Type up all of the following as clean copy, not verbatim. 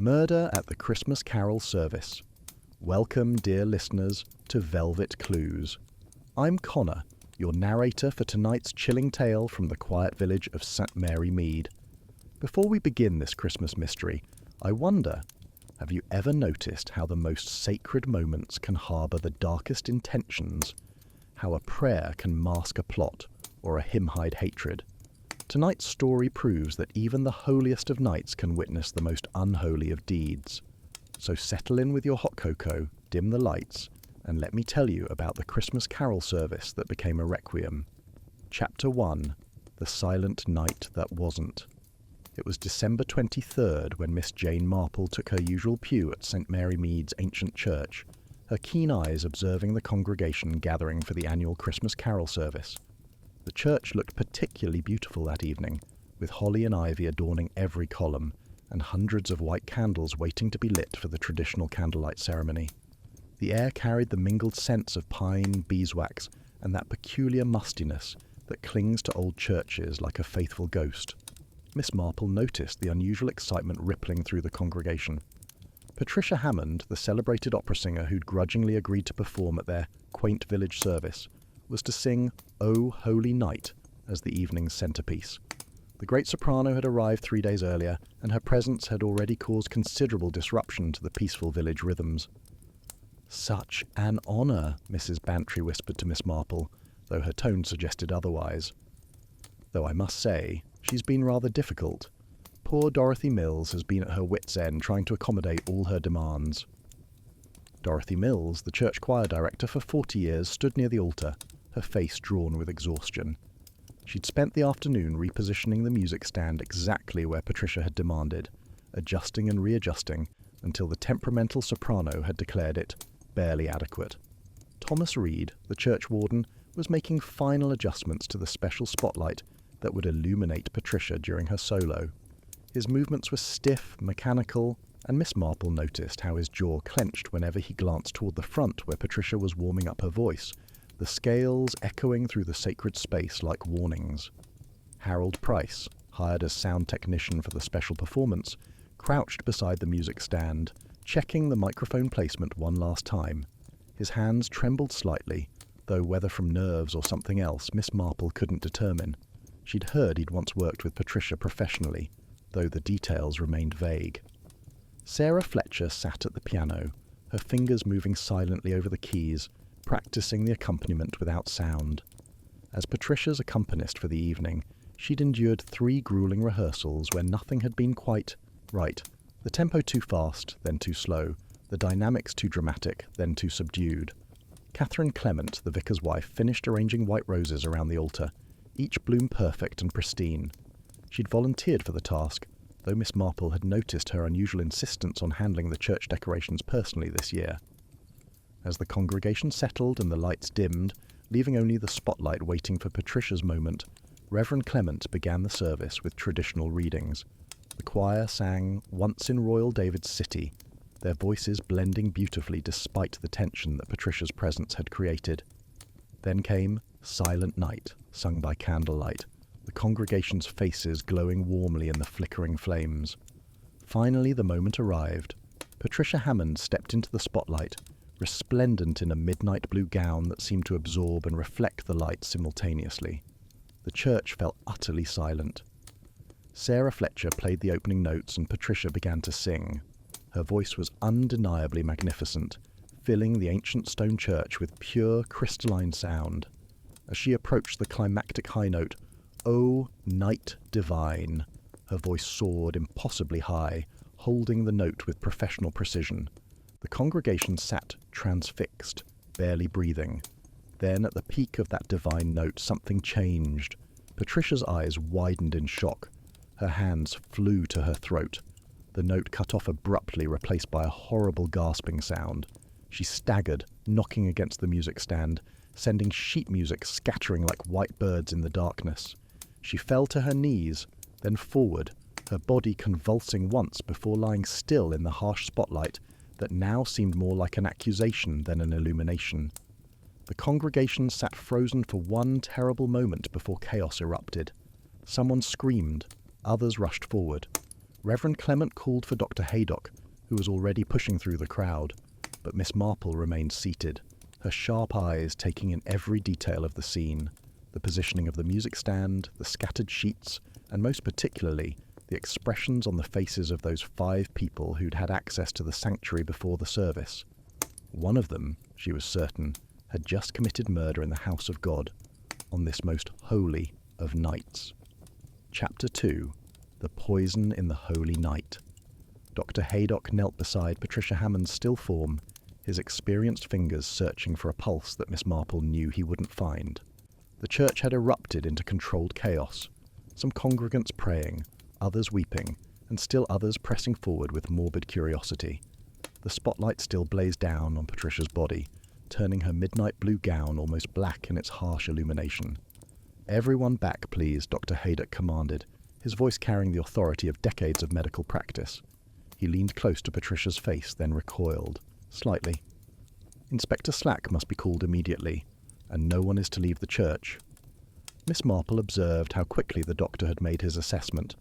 Murder at the Christmas Carol Service. Welcome, dear listeners, to Velvet Clues. I'm Connor, your narrator for tonight's chilling tale from the quiet village of St. Mary Mead. Before we begin this Christmas mystery, I wonder, have you ever noticed how the most sacred moments can harbour the darkest intentions? How a prayer can mask a plot, or a hymn hide hatred? Tonight's story proves that even the holiest of nights can witness the most unholy of deeds. So settle in with your hot cocoa, dim the lights, and let me tell you about the Christmas Carol service that became a requiem. Chapter 1. The Silent Night That Wasn't. It was December 23rd when Miss Jane Marple took her usual pew at St. Mary Mead's ancient church, her keen eyes observing the congregation gathering for the annual Christmas Carol service. The church looked particularly beautiful that evening, with holly and ivy adorning every column, and hundreds of white candles waiting to be lit for the traditional candlelight ceremony. The air carried the mingled scents of pine, beeswax, and that peculiar mustiness that clings to old churches like a faithful ghost. Miss Marple noticed the unusual excitement rippling through the congregation. Patricia Hammond, the celebrated opera singer who'd grudgingly agreed to perform at their quaint village service, was to sing "O Holy Night" as the evening's centrepiece. The great soprano had arrived 3 days earlier, and her presence had already caused considerable disruption to the peaceful village rhythms. "Such an honour," Mrs. Bantry whispered to Miss Marple, though her tone suggested otherwise. "Though I must say, she's been rather difficult. Poor Dorothy Mills has been at her wits' end trying to accommodate all her demands." Dorothy Mills, the church choir director for 40 years, stood near the altar, her face drawn with exhaustion. She'd spent the afternoon repositioning the music stand exactly where Patricia had demanded, adjusting and readjusting until the temperamental soprano had declared it barely adequate. Thomas Reed, the church warden, was making final adjustments to the special spotlight that would illuminate Patricia during her solo. His movements were stiff, mechanical, and Miss Marple noticed how his jaw clenched whenever he glanced toward the front where Patricia was warming up her voice, the scales echoing through the sacred space like warnings. Harold Price, hired as sound technician for the special performance, crouched beside the music stand, checking the microphone placement one last time. His hands trembled slightly, though whether from nerves or something else Miss Marple couldn't determine. She'd heard he'd once worked with Patricia professionally, though the details remained vague. Sarah Fletcher sat at the piano, her fingers moving silently over the keys, practicing the accompaniment without sound. As Patricia's accompanist for the evening, she'd endured 3 grueling rehearsals where nothing had been quite right. The tempo too fast, then too slow, the dynamics too dramatic, then too subdued. Catherine Clement, the vicar's wife, finished arranging white roses around the altar, each bloom perfect and pristine. She'd volunteered for the task, though Miss Marple had noticed her unusual insistence on handling the church decorations personally this year. As the congregation settled and the lights dimmed, leaving only the spotlight waiting for Patricia's moment, Reverend Clement began the service with traditional readings. The choir sang "Once in Royal David's City," their voices blending beautifully despite the tension that Patricia's presence had created. Then came "Silent Night," sung by candlelight, the congregation's faces glowing warmly in the flickering flames. Finally the moment arrived. Patricia Hammond stepped into the spotlight, resplendent in a midnight blue gown that seemed to absorb and reflect the light simultaneously. The church fell utterly silent. Sarah Fletcher played the opening notes and Patricia began to sing. Her voice was undeniably magnificent, filling the ancient stone church with pure, crystalline sound. As she approached the climactic high note, "O Night Divine," her voice soared impossibly high, holding the note with professional precision. The congregation sat transfixed, barely breathing. Then, at the peak of that divine note, something changed. Patricia's eyes widened in shock. Her hands flew to her throat. The note cut off abruptly, replaced by a horrible gasping sound. She staggered, knocking against the music stand, sending sheet music scattering like white birds in the darkness. She fell to her knees, then forward, her body convulsing once before lying still in the harsh spotlight that now seemed more like an accusation than an illumination. The congregation sat frozen for one terrible moment before chaos erupted. Someone screamed, others rushed forward. Reverend Clement called for Dr. Haydock, who was already pushing through the crowd, but Miss Marple remained seated, her sharp eyes taking in every detail of the scene, the positioning of the music stand, the scattered sheets, and most particularly, the expressions on the faces of those 5 people who'd had access to the sanctuary before the service. One of them, she was certain, had just committed murder in the house of God, on this most holy of nights. Chapter 2. The Poison in the Holy Night. Dr. Haydock knelt beside Patricia Hammond's still form, his experienced fingers searching for a pulse that Miss Marple knew he wouldn't find. The church had erupted into controlled chaos, some congregants praying, others weeping, and still others pressing forward with morbid curiosity. The spotlight still blazed down on Patricia's body, turning her midnight blue gown almost black in its harsh illumination. "Everyone back, please," Dr. Haydock commanded, his voice carrying the authority of decades of medical practice. He leaned close to Patricia's face, then recoiled, slightly. "Inspector Slack must be called immediately, and no one is to leave the church." Miss Marple observed how quickly the doctor had made his assessment.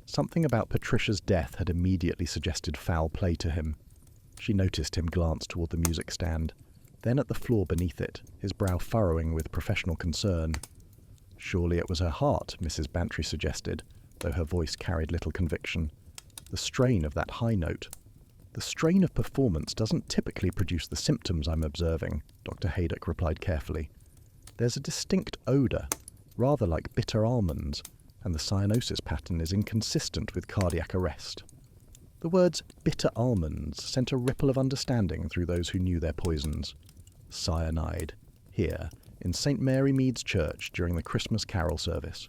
Something about Patricia's death had immediately suggested foul play to him. She noticed him glance toward the music stand, then at the floor beneath it, his brow furrowing with professional concern. Surely it was her heart, Mrs. Bantry suggested, though her voice carried little conviction. The strain of that high note. "The strain of performance doesn't typically produce the symptoms I'm observing," Dr. Haydock replied carefully. "There's a distinct odour, rather like bitter almonds, and the cyanosis pattern is inconsistent with cardiac arrest." The words bitter almonds sent a ripple of understanding through those who knew their poisons. Cyanide, here, in St. Mary Mead's church during the Christmas carol service.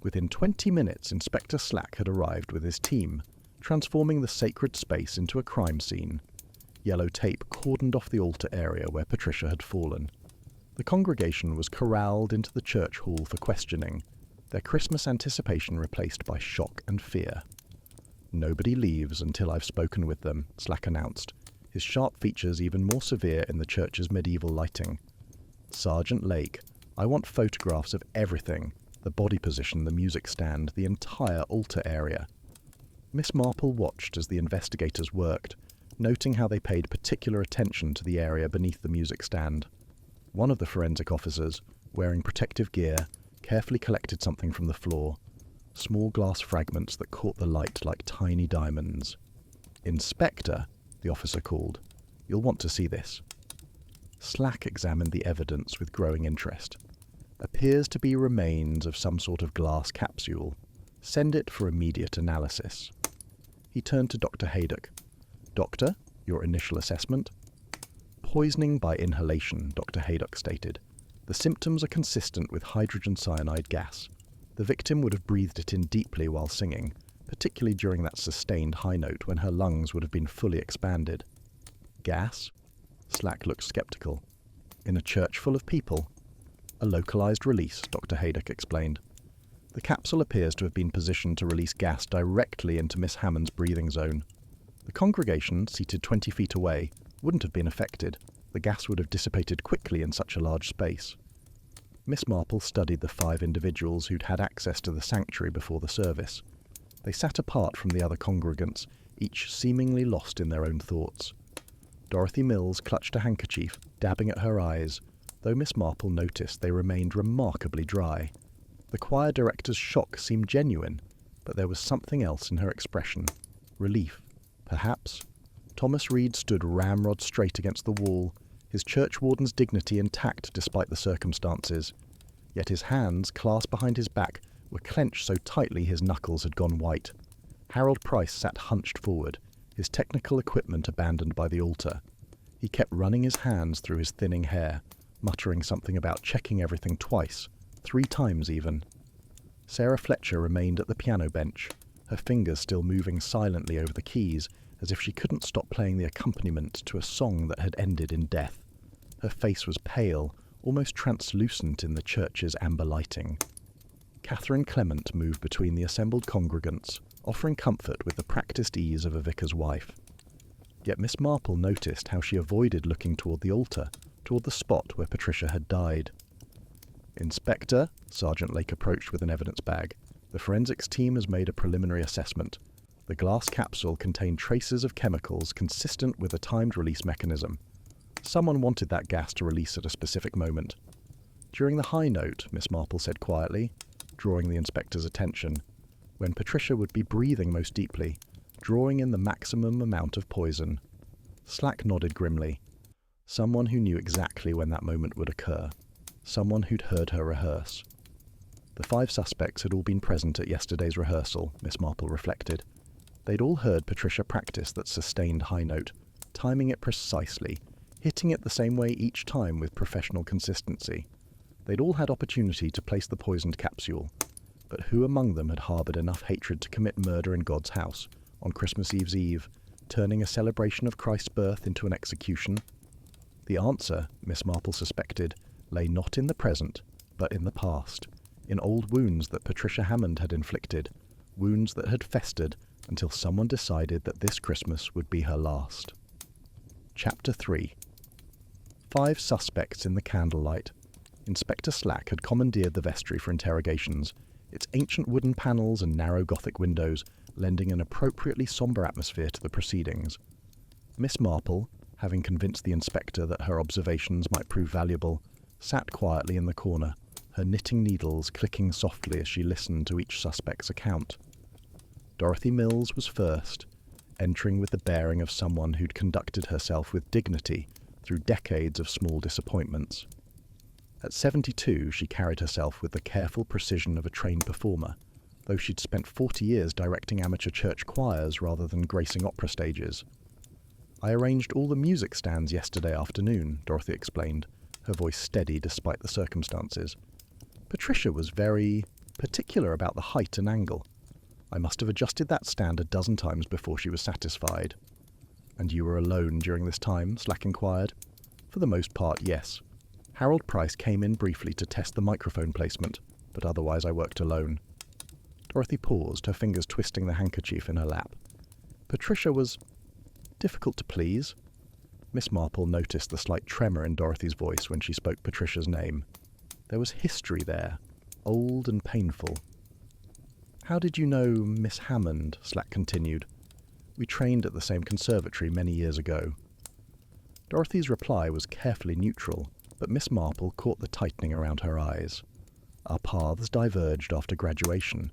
Within 20 minutes, Inspector Slack had arrived with his team, transforming the sacred space into a crime scene. Yellow tape cordoned off the altar area where Patricia had fallen. The congregation was corralled into the church hall for questioning, their Christmas anticipation replaced by shock and fear. "Nobody leaves until I've spoken with them," Slack announced, his sharp features even more severe in the church's medieval lighting. "Sergeant Lake, I want photographs of everything, the body position, the music stand, the entire altar area." Miss Marple watched as the investigators worked, noting how they paid particular attention to the area beneath the music stand. One of the forensic officers, wearing protective gear, carefully collected something from the floor, small glass fragments that caught the light like tiny diamonds. "Inspector," the officer called, "you'll want to see this." Slack examined the evidence with growing interest. "Appears to be remains of some sort of glass capsule. Send it for immediate analysis." He turned to Dr. Haydock. "Doctor, your initial assessment?" "Poisoning by inhalation," Dr. Haydock stated. "The symptoms are consistent with hydrogen cyanide gas. The victim would have breathed it in deeply while singing, particularly during that sustained high note when her lungs would have been fully expanded." "Gas?" Slack looked skeptical. "In a church full of people?" "A localized release," Dr. Haydock explained. "The capsule appears to have been positioned to release gas directly into Miss Hammond's breathing zone. The congregation, seated 20 feet away, wouldn't have been affected. The gas would have dissipated quickly in such a large space." Miss Marple studied the 5 individuals who'd had access to the sanctuary before the service. They sat apart from the other congregants, each seemingly lost in their own thoughts. Dorothy Mills clutched a handkerchief, dabbing at her eyes, though Miss Marple noticed they remained remarkably dry. The choir director's shock seemed genuine, but there was something else in her expression. Relief, perhaps. Thomas Reed stood ramrod straight against the wall, his churchwarden's dignity intact despite the circumstances. Yet his hands, clasped behind his back, were clenched so tightly his knuckles had gone white. Harold Price sat hunched forward, his technical equipment abandoned by the altar. He kept running his hands through his thinning hair, muttering something about checking everything twice, 3 times even. Sarah Fletcher remained at the piano bench, her fingers still moving silently over the keys, as if she couldn't stop playing the accompaniment to a song that had ended in death. Her face was pale, almost translucent in the church's amber lighting. Catherine Clement moved between the assembled congregants, offering comfort with the practiced ease of a vicar's wife. Yet Miss Marple noticed how she avoided looking toward the altar, toward the spot where Patricia had died. "Inspector," Sergeant Lake approached with an evidence bag, "the forensics team has made a preliminary assessment. The glass capsule contained traces of chemicals consistent with a timed release mechanism. Someone wanted that gas to release at a specific moment. During the high note, Miss Marple said quietly, drawing the inspector's attention, when Patricia would be breathing most deeply, drawing in the maximum amount of poison. Slack nodded grimly. Someone who knew exactly when that moment would occur. Someone who'd heard her rehearse. The 5 suspects had all been present at yesterday's rehearsal, Miss Marple reflected. They'd all heard Patricia practice that sustained high note, timing it precisely, hitting it the same way each time with professional consistency. They'd all had opportunity to place the poisoned capsule, but who among them had harboured enough hatred to commit murder in God's house on Christmas Eve's Eve, turning a celebration of Christ's birth into an execution? The answer, Miss Marple suspected, lay not in the present, but in the past, in old wounds that Patricia Hammond had inflicted, wounds that had festered until someone decided that this Christmas would be her last. Chapter 3. 5 suspects in the candlelight. Inspector Slack had commandeered the vestry for interrogations, its ancient wooden panels and narrow Gothic windows lending an appropriately sombre atmosphere to the proceedings. Miss Marple, having convinced the inspector that her observations might prove valuable, sat quietly in the corner, her knitting needles clicking softly as she listened to each suspect's account. Dorothy Mills was first, entering with the bearing of someone who'd conducted herself with dignity through decades of small disappointments. At 72, she carried herself with the careful precision of a trained performer, though she'd spent 40 years directing amateur church choirs rather than gracing opera stages. "I arranged all the music stands yesterday afternoon," Dorothy explained, her voice steady despite the circumstances. "Patricia was very particular about the height and angle. I must have adjusted that stand a dozen times before she was satisfied." "And you were alone during this time?" Slack inquired. "For the most part, yes. Harold Price came in briefly to test the microphone placement, but otherwise I worked alone." Dorothy paused, her fingers twisting the handkerchief in her lap. "Patricia was difficult to please." Miss Marple noticed the slight tremor in Dorothy's voice when she spoke Patricia's name. There was history there, old and painful. "How did you know Miss Hammond?" Slack continued. "We trained at the same conservatory many years ago." Dorothy's reply was carefully neutral, but Miss Marple caught the tightening around her eyes. Our paths diverged after graduation.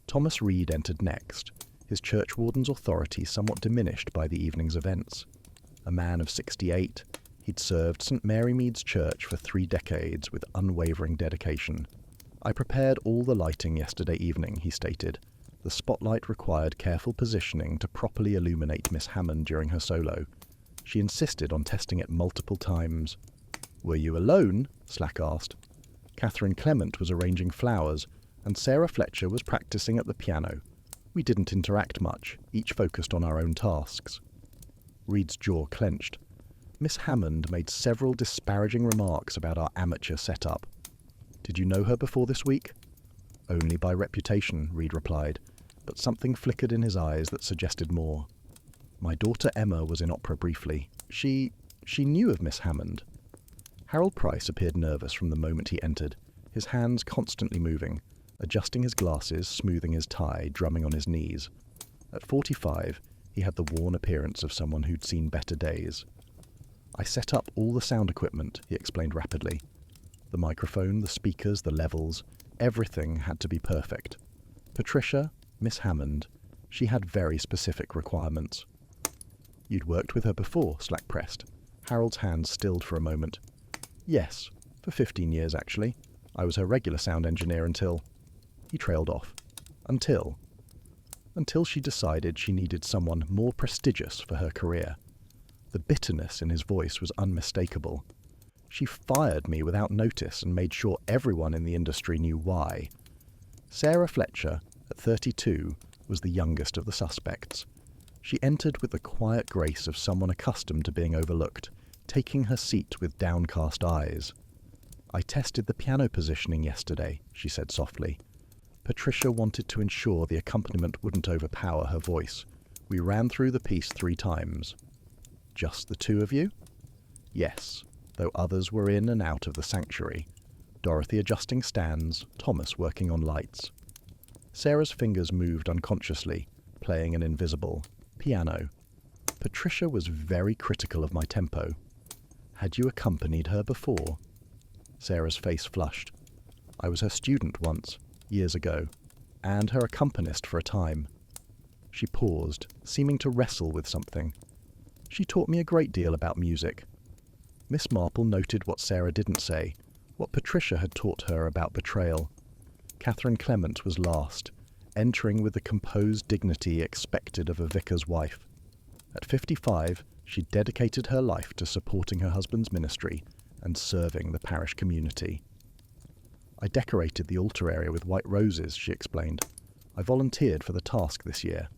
Thomas Reed entered next, his churchwarden's authority somewhat diminished by the evening's events. A man of 68, he'd served St. Mary Mead's church for 3 decades with unwavering dedication. "I prepared all the lighting yesterday evening," he stated. The spotlight required careful positioning to properly illuminate Miss Hammond during her solo. She insisted on testing it multiple times. "Were you alone?" Slack asked. Catherine Clement was arranging flowers, and Sarah Fletcher was practicing at the piano. We didn't interact much, each focused on our own tasks. Reed's jaw clenched. Miss Hammond made several disparaging remarks about our amateur setup. "Did you know her before this week?" "Only by reputation," Reed replied, but something flickered in his eyes that suggested more. "My daughter Emma was in opera briefly. She knew of Miss Hammond." Harold Price appeared nervous from the moment he entered, his hands constantly moving, adjusting his glasses, smoothing his tie, drumming on his knees. At 45, he had the worn appearance of someone who'd seen better days. "I set up all the sound equipment," he explained rapidly. "The microphone, the speakers, the levels, everything had to be perfect. Patricia, Miss Hammond, she had very specific requirements." "You'd worked with her before?" Slack pressed. Harold's hands stilled for a moment. "Yes, for 15 years actually. I was her regular sound engineer until—" He trailed off. Until she decided she needed someone more prestigious for her career. The bitterness in his voice was unmistakable. "She fired me without notice and made sure everyone in the industry knew why." Sarah Fletcher, at 32, was the youngest of the suspects. She entered with the quiet grace of someone accustomed to being overlooked, taking her seat with downcast eyes. "I tested the piano positioning yesterday," she said softly. Patricia wanted to ensure the accompaniment wouldn't overpower her voice. "We ran through the piece 3 times. "Just the 2 of you?" "Yes, though others were in and out of the sanctuary. Dorothy adjusting stands, Thomas working on lights." Sarah's fingers moved unconsciously, playing an invisible piano. Patricia was very critical of my tempo. Had you accompanied her before? Sarah's face flushed. I was her student once, years ago, and her accompanist for a time. She paused, seeming to wrestle with something. She taught me a great deal about music. Miss Marple noted what Sarah didn't say, what Patricia had taught her about betrayal. Catherine Clement was last, entering with the composed dignity expected of a vicar's wife. At 55, she dedicated her life to supporting her husband's ministry and serving the parish community. I decorated the altar area with white roses, she explained. I volunteered for the task this year.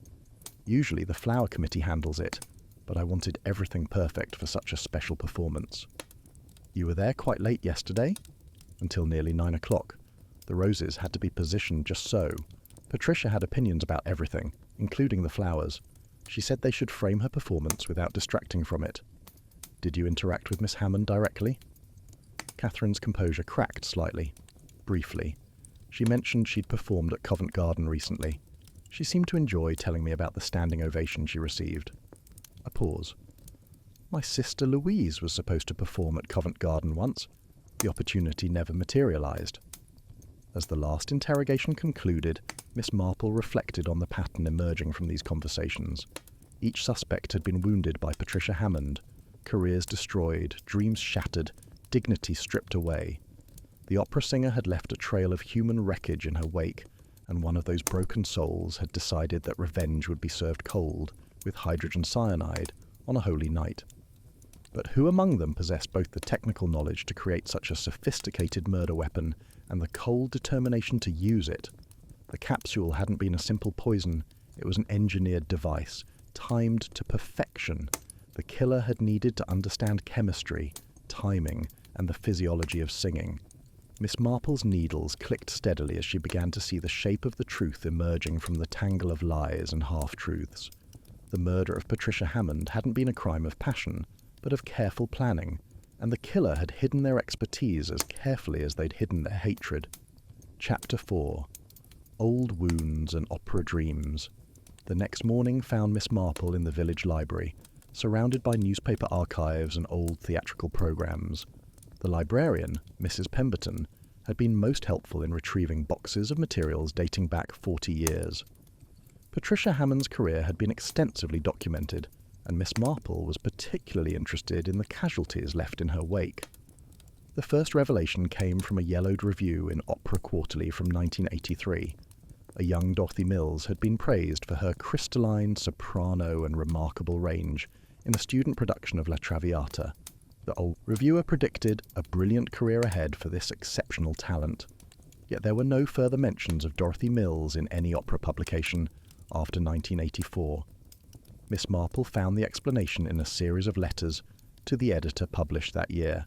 Usually the flower committee handles it, but I wanted everything perfect for such a special performance. You were there quite late yesterday? Until nearly 9 o'clock. The roses had to be positioned just so. Patricia had opinions about everything, including the flowers. She said they should frame her performance without distracting from it. Did you interact with Miss Hammond directly? Catherine's composure cracked slightly. Briefly. She mentioned she'd performed at Covent Garden recently. She seemed to enjoy telling me about the standing ovation she received. A pause. My sister Louise was supposed to perform at Covent Garden once. The opportunity never materialised. As the last interrogation concluded, Miss Marple reflected on the pattern emerging from these conversations. Each suspect had been wounded by Patricia Hammond, careers destroyed, dreams shattered, dignity stripped away. The opera singer had left a trail of human wreckage in her wake, and one of those broken souls had decided that revenge would be served cold, with hydrogen cyanide, on a holy night. But who among them possessed both the technical knowledge to create such a sophisticated murder weapon and the cold determination to use it? The capsule hadn't been a simple poison, it was an engineered device, timed to perfection. The killer had needed to understand chemistry, timing, and the physiology of singing. Miss Marple's needles clicked steadily as she began to see the shape of the truth emerging from the tangle of lies and half-truths. The murder of Patricia Hammond hadn't been a crime of passion, but of careful planning, and the killer had hidden their expertise as carefully as they'd hidden their hatred. Chapter 4. Old Wounds and Opera Dreams. The next morning found Miss Marple in the village library, surrounded by newspaper archives and old theatrical programmes. The librarian, Mrs. Pemberton, had been most helpful in retrieving boxes of materials dating back 40 years. Patricia Hammond's career had been extensively documented, and Miss Marple was particularly interested in the casualties left in her wake. The first revelation came from a yellowed review in Opera Quarterly from 1983. A young Dorothy Mills had been praised for her crystalline, soprano and remarkable range in a student production of La Traviata. The old reviewer predicted a brilliant career ahead for this exceptional talent. Yet there were no further mentions of Dorothy Mills in any opera publication after 1984. Miss Marple found the explanation in a series of letters to the editor published that year.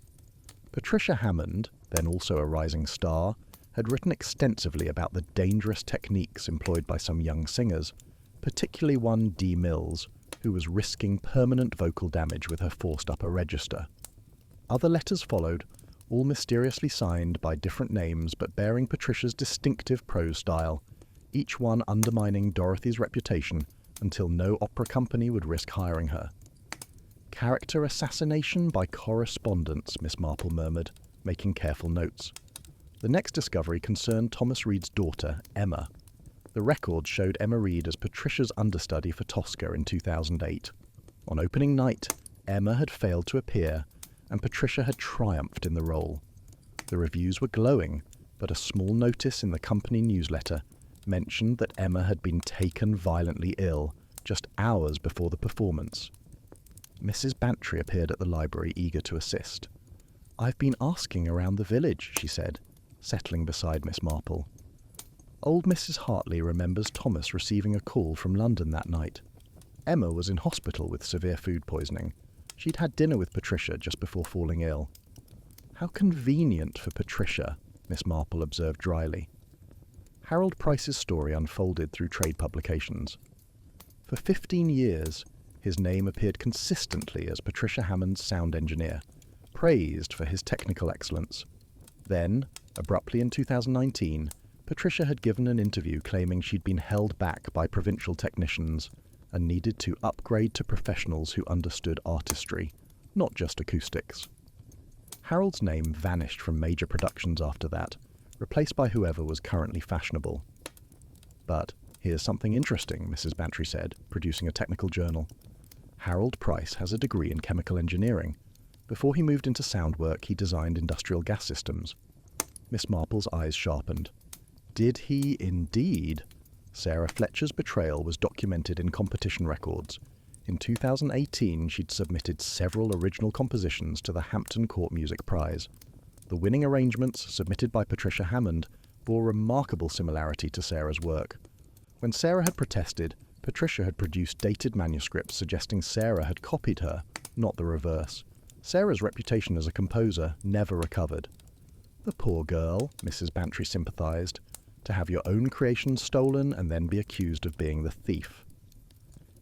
Patricia Hammond, then also a rising star, had written extensively about the dangerous techniques employed by some young singers, particularly one D. Mills, who was risking permanent vocal damage with her forced upper register. Other letters followed, all mysteriously signed by different names but bearing Patricia's distinctive prose style, each one undermining Dorothy's reputation until no opera company would risk hiring her. Character assassination by correspondence, Miss Marple murmured, making careful notes. The next discovery concerned Thomas Reed's daughter, Emma. The record showed Emma Reed as Patricia's understudy for Tosca in 2008. On opening night, Emma had failed to appear, and Patricia had triumphed in the role. The reviews were glowing, but a small notice in the company newsletter mentioned that Emma had been taken violently ill just hours before the performance. Mrs. Bantry appeared at the library, eager to assist. "I've been asking around the village," she said, settling beside Miss Marple. Old Mrs. Hartley remembers Thomas receiving a call from London that night. Emma was in hospital with severe food poisoning. She'd had dinner with Patricia just before falling ill. "How convenient for Patricia," Miss Marple observed dryly. Harold Price's story unfolded through trade publications. For 15 years, his name appeared consistently as Patricia Hammond's sound engineer, praised for his technical excellence. Then, abruptly in 2019, Patricia had given an interview claiming she'd been held back by provincial technicians and needed to upgrade to professionals who understood artistry, not just acoustics. Harold's name vanished from major productions after that, replaced by whoever was currently fashionable. But here's something interesting, Mrs. Bantry said, producing a technical journal. Harold Price has a degree in chemical engineering. Before he moved into sound work, he designed industrial gas systems. Miss Marple's eyes sharpened. Did he indeed? Sarah Fletcher's betrayal was documented in competition records. In 2018, she'd submitted several original compositions to the Hampton Court Music Prize. The winning arrangements, submitted by Patricia Hammond, bore remarkable similarity to Sarah's work. When Sarah had protested, Patricia had produced dated manuscripts suggesting Sarah had copied her, not the reverse. Sarah's reputation as a composer never recovered. The poor girl, Mrs. Bantry sympathised, to have your own creations stolen and then be accused of being the thief.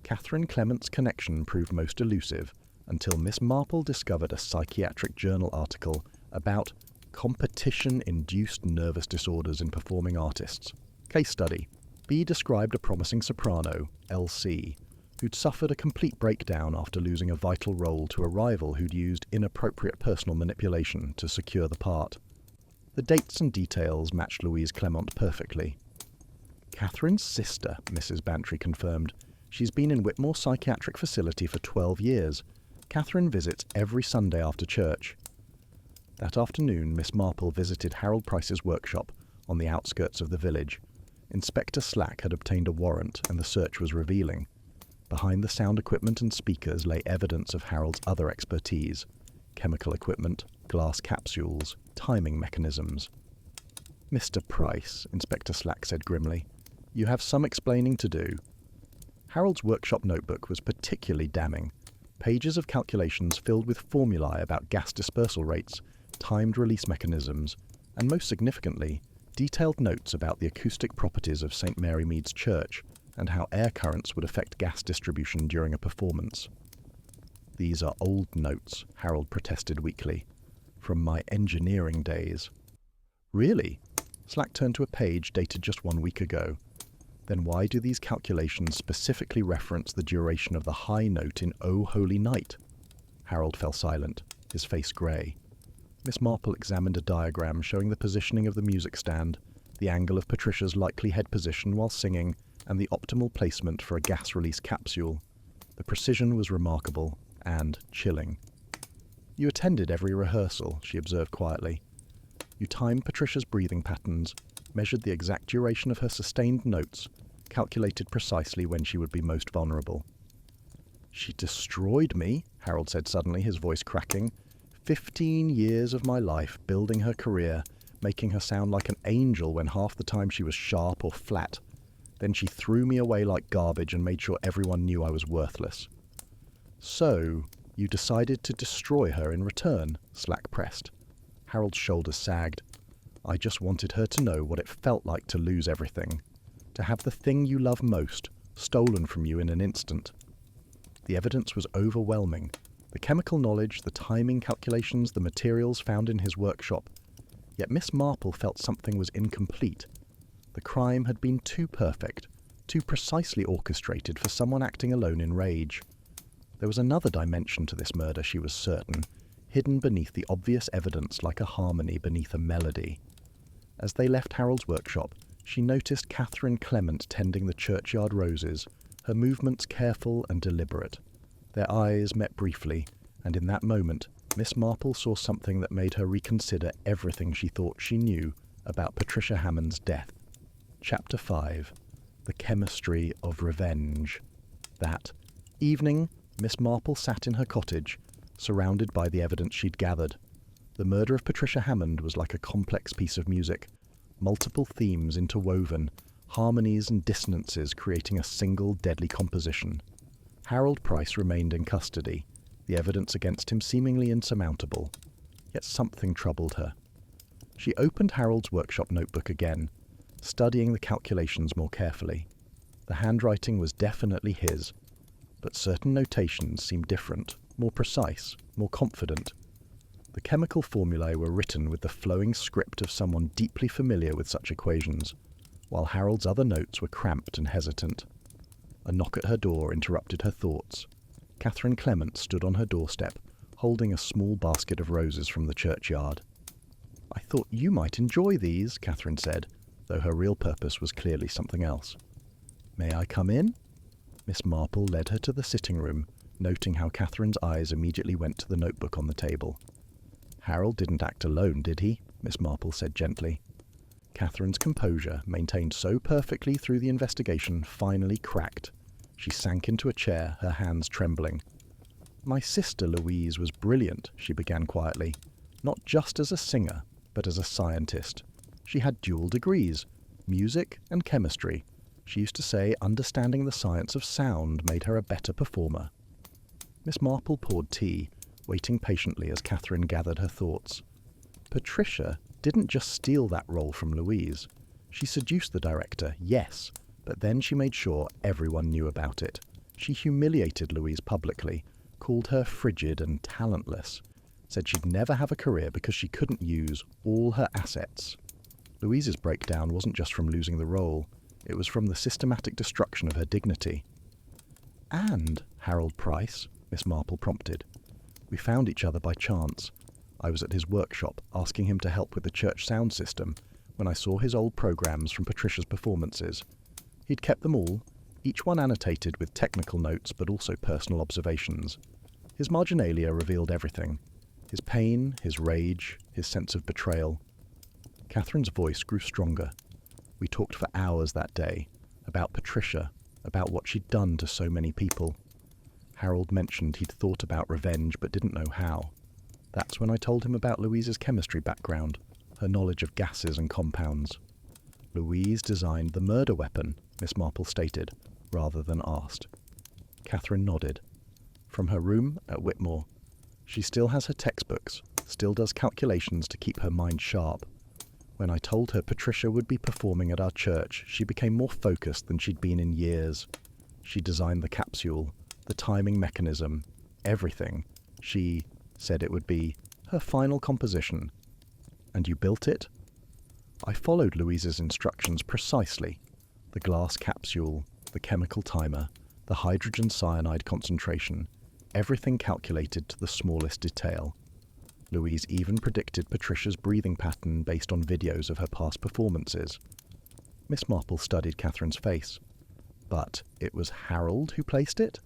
Catherine Clement's connection proved most elusive until Miss Marple discovered a psychiatric journal article about competition-induced nervous disorders in performing artists. Case study. B described a promising soprano, L.C., who'd suffered a complete breakdown after losing a vital role to a rival who'd used inappropriate personal manipulation to secure the part. The dates and details matched Louise Clement perfectly. Catherine's sister, Mrs. Bantry confirmed. She's been in Whitmore Psychiatric Facility for 12 years. Catherine visits every Sunday after church. That afternoon, Miss Marple visited Harold Price's workshop on the outskirts of the village. Inspector Slack had obtained a warrant, and the search was revealing. Behind the sound equipment and speakers lay evidence of Harold's other expertise: chemical equipment, glass capsules, timing mechanisms. "Mr. Price," Inspector Slack said grimly, "you have some explaining to do." Harold's workshop notebook was particularly damning. Pages of calculations filled with formulae about gas dispersal rates, timed release mechanisms, and most significantly, detailed notes about the acoustic properties of St. Mary Mead's church and how air currents would affect gas distribution during a performance. "These are old notes," Harold protested weakly, "from my engineering days." "Really?" Slack turned to a page dated just 1 week ago. "Then why do these calculations specifically reference the duration of the high note in O Holy Night?" Harold fell silent, his face grey. Miss Marple examined a diagram showing the positioning of the music stand, the angle of Patricia's likely head position while singing, and the optimal placement for a gas release capsule. The precision was remarkable and chilling. "You attended every rehearsal," she observed quietly. "You timed Patricia's breathing patterns, measured the exact duration of her sustained notes, calculated precisely when she would be most vulnerable." "She destroyed me," Harold said suddenly, his voice cracking. 15 years of my life building her career, making her sound like an angel when half the time she was sharp or flat. Then she threw me away like garbage and made sure everyone knew I was worthless." "So, you decided to destroy her in return?" Slack pressed. Harold's shoulders sagged. "I just wanted her to know what it felt like to lose everything. To have the thing you love most stolen from you in an instant." The evidence was overwhelming. The chemical knowledge, the timing calculations, the materials found in his workshop. Yet Miss Marple felt something was incomplete. The crime had been too perfect, too precisely orchestrated for someone acting alone in rage. There was another dimension to this murder, she was certain, hidden beneath the obvious evidence like a harmony beneath a melody. As they left Harold's workshop, she noticed Catherine Clement tending the churchyard roses, her movements careful and deliberate. Their eyes met briefly, and in that moment, Miss Marple saw something that made her reconsider everything she thought she knew about Patricia Hammond's death. Chapter 5. The Chemistry of Revenge. That evening, Miss Marple sat in her cottage, surrounded by the evidence she'd gathered. The murder of Patricia Hammond was like a complex piece of music, multiple themes interwoven, harmonies and dissonances creating a single deadly composition. Harold Price remained in custody, the evidence against him seemingly insurmountable. Yet something troubled her. She opened Harold's workshop notebook again, studying the calculations more carefully. The handwriting was definitely his, but certain notations seemed different, more precise, more confident. The chemical formulae were written with the flowing script of someone deeply familiar with such equations, while Harold's other notes were cramped and hesitant. A knock at her door interrupted her thoughts. Catherine Clement stood on her doorstep, holding a small basket of roses from the churchyard. "I thought you might enjoy these," Catherine said, though her real purpose was clearly something else. "May I come in?" Miss Marple led her to the sitting room, noting how Catherine's eyes immediately went to the notebook on the table. "Harold didn't act alone, did he?" Miss Marple said gently. Catherine's composure, maintained so perfectly through the investigation, finally cracked. She sank into a chair, her hands trembling. "My sister Louise was brilliant," she began quietly, "not just as a singer, but as a scientist. She had dual degrees, music and chemistry. She used to say understanding the science of sound made her a better performer." Miss Marple poured tea, waiting patiently as Catherine gathered her thoughts. Patricia didn't just steal that role from Louise. She seduced the director, yes, but then she made sure everyone knew about it. She humiliated Louise publicly, called her frigid and talentless, said she'd never have a career because she couldn't use all her assets. Louise's breakdown wasn't just from losing the role, it was from the systematic destruction of her dignity. "And Harold Price," Miss Marple prompted. "We found each other by chance. I was at his workshop, asking him to help with the church sound system, when I saw his old programs from Patricia's performances. He'd kept them all, each one annotated with technical notes but also personal observations. His marginalia revealed everything. His pain, his rage, his sense of betrayal." Catherine's voice grew stronger. "We talked for hours that day, about Patricia, about what she'd done to so many people. Harold mentioned he'd thought about revenge but didn't know how. That's when I told him about Louise's chemistry background, her knowledge of gases and compounds. Louise designed the murder weapon," Miss Marple stated, rather than asked. Catherine nodded. From her room at Whitmore. She still has her textbooks, still does calculations to keep her mind sharp. When I told her Patricia would be performing at our church, she became more focused than she'd been in years. She designed the capsule, the timing mechanism, everything. She said it would be her final composition. "And you built it?" I followed Louise's instructions precisely. The glass capsule, the chemical timer, the hydrogen cyanide concentration, everything calculated to the smallest detail. Louise even predicted Patricia's breathing pattern based on videos of her past performances. Miss Marple studied Catherine's face. "But it was Harold who placed it?"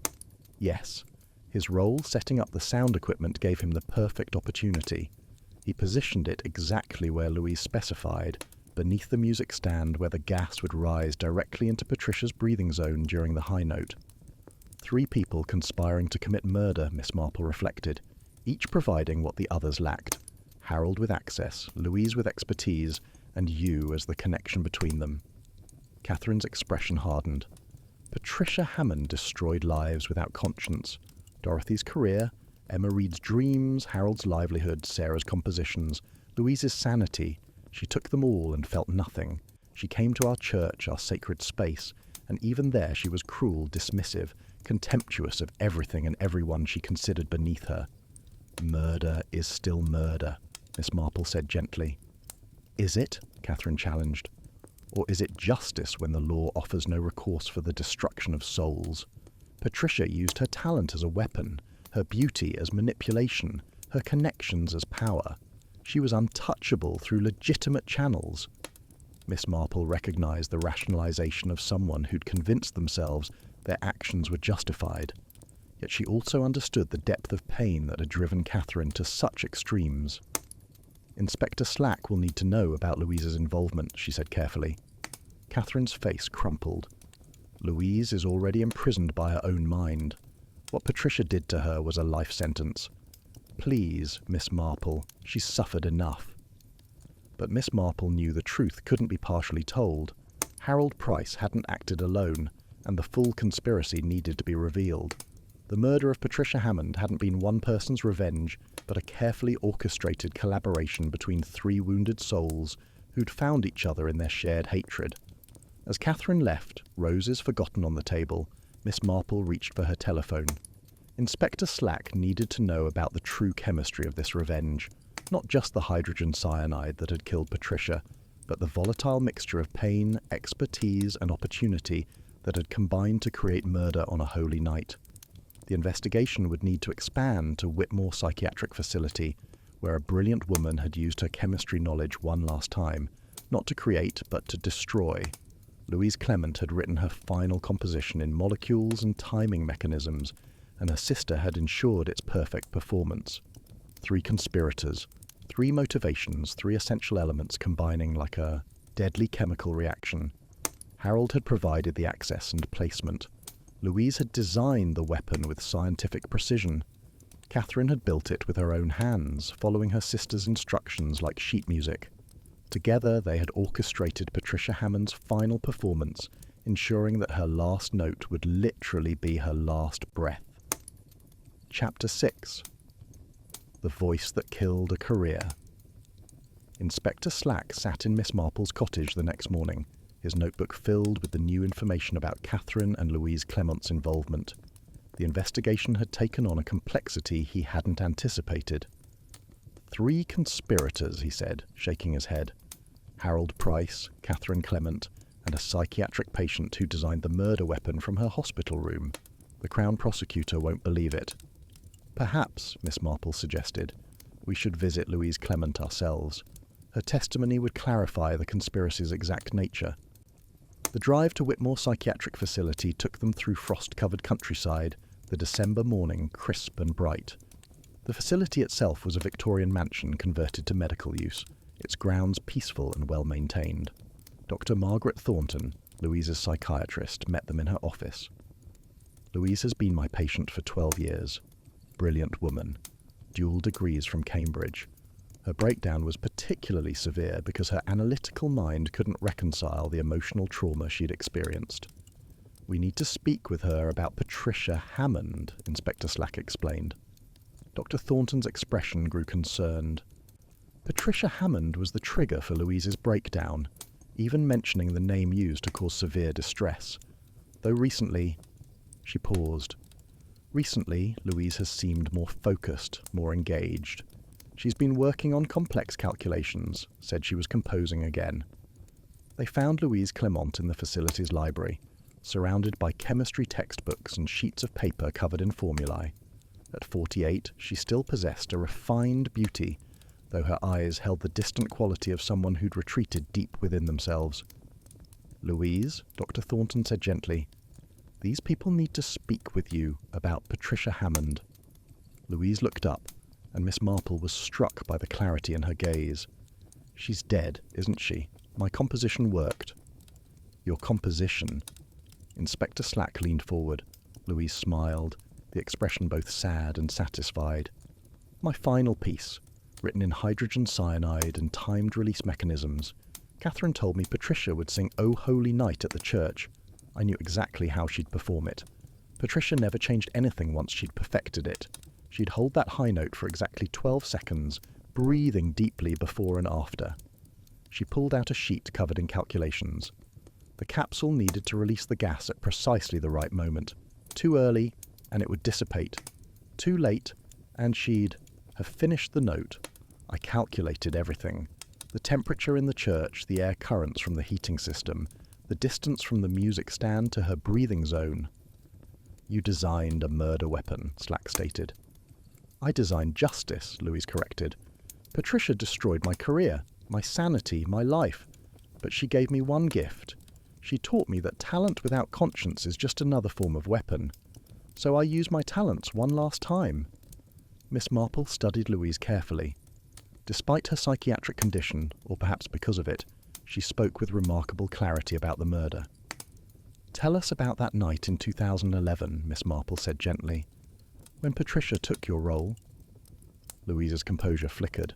"Yes. His role setting up the sound equipment gave him the perfect opportunity. He positioned it exactly where Louise specified, beneath the music stand where the gas would rise directly into Patricia's breathing zone during the high note. 3 people conspiring to commit murder," Miss Marple reflected, each providing what the others lacked. Harold with access, Louise with expertise, and you as the connection between them. Catherine's expression hardened. Patricia Hammond destroyed lives without conscience. Dorothy's career, Emma Reed's dreams, Harold's livelihood, Sarah's compositions, Louise's sanity. She took them all and felt nothing. She came to our church, our sacred space, and even there she was cruel, dismissive, contemptuous of everything and everyone she considered beneath her. "Murder is still murder," Miss Marple said gently. "Is it?" Catherine challenged. "Or is it justice when the law offers no recourse for the destruction of souls? Patricia used her talent as a weapon, her beauty as manipulation, her connections as power. She was untouchable through legitimate channels." Miss Marple recognized the rationalization of someone who'd convinced themselves their actions were justified. Yet she also understood the depth of pain that had driven Catherine to such extremes. "Inspector Slack will need to know about Louise's involvement," she said carefully. Catherine's face crumpled. "Louise is already imprisoned by her own mind. What Patricia did to her was a life sentence. Please, Miss Marple, she's suffered enough." But Miss Marple knew the truth couldn't be partially told. Harold Price hadn't acted alone, and the full conspiracy needed to be revealed. The murder of Patricia Hammond hadn't been one person's revenge, but a carefully orchestrated collaboration between 3 wounded souls who'd found each other in their shared hatred. As Catherine left, roses forgotten on the table, Miss Marple reached for her telephone. Inspector Slack needed to know about the true chemistry of this revenge, not just the hydrogen cyanide that had killed Patricia, but the volatile mixture of pain, expertise, and opportunity that had combined to create murder on a holy night. The investigation would need to expand to Whitmore Psychiatric Facility, where a brilliant woman had used her chemistry knowledge one last time, not to create, but to destroy. Louise Clement had written her final composition in molecules and timing mechanisms, and her sister had ensured its perfect performance. 3 conspirators, 3 motivations, 3 essential elements combining like a deadly chemical reaction. Harold had provided the access and placement. Louise had designed the weapon with scientific precision. Catherine had built it with her own hands, following her sister's instructions like sheet music. Together they had orchestrated Patricia Hammond's final performance, ensuring that her last note would literally be her last breath. Chapter 6. The Voice That Killed a Career. Inspector Slack sat in Miss Marple's cottage the next morning, his notebook filled with the new information about Catherine and Louise Clement's involvement. The investigation had taken on a complexity he hadn't anticipated. 3 conspirators, he said, shaking his head. Harold Price, Catherine Clement, and a psychiatric patient who designed the murder weapon from her hospital room. The Crown Prosecutor won't believe it. Perhaps, Miss Marple suggested, we should visit Louise Clement ourselves. Her testimony would clarify the conspiracy's exact nature. The drive to Whitmore Psychiatric Facility took them through frost-covered countryside, the December morning crisp and bright. The facility itself was a Victorian mansion converted to medical use, its grounds peaceful and well-maintained. Dr. Margaret Thornton, Louise's psychiatrist, met them in her office. Louise has been my patient for 12 years. Brilliant woman. Dual degrees from Cambridge. Her breakdown was particularly severe because her analytical mind couldn't reconcile the emotional trauma she'd experienced. We need to speak with her about Patricia Hammond, Inspector Slack explained. Dr. Thornton's expression grew concerned. Patricia Hammond was the trigger for Louise's breakdown, even mentioning the name used to cause severe distress. Though recently... She paused. Recently, Louise has seemed more focused, more engaged. She's been working on complex calculations, said she was composing again. They found Louise Clement in the facility's library, surrounded by chemistry textbooks and sheets of paper covered in formulae. At 48, she still possessed a refined beauty, though her eyes held the distant quality of someone who'd retreated deep within themselves. Louise, Dr. Thornton said gently, these people need to speak with you about Patricia Hammond. Louise looked up, and Miss Marple was struck by the clarity in her gaze. She's dead, isn't she? My composition worked. Your composition? Inspector Slack leaned forward. Louise smiled, the expression both sad and satisfied. My final piece, written in hydrogen cyanide and timed release mechanisms. Catherine told me Patricia would sing O Holy Night at the church. I knew exactly how she'd perform it. Patricia never changed anything once she'd perfected it. She'd hold that high note for exactly 12 seconds, breathing deeply before and after. She pulled out a sheet covered in calculations. The capsule needed to release the gas at precisely the right moment. Too early, and it would dissipate. Too late, and she'd have finished the note. I calculated everything. The temperature in the church, the air currents from the heating system, the distance from the music stand to her breathing zone. You designed a murder weapon, Slack stated. I designed justice, Louise corrected. Patricia destroyed my career, my sanity, my life. But she gave me one gift. She taught me that talent without conscience is just another form of weapon. So I used my talents one last time. Miss Marple studied Louise carefully. Despite her psychiatric condition, or perhaps because of it, she spoke with remarkable clarity about the murder. Tell us about that night in 2011, Miss Marple said gently. When Patricia took your role. Louise's composure flickered.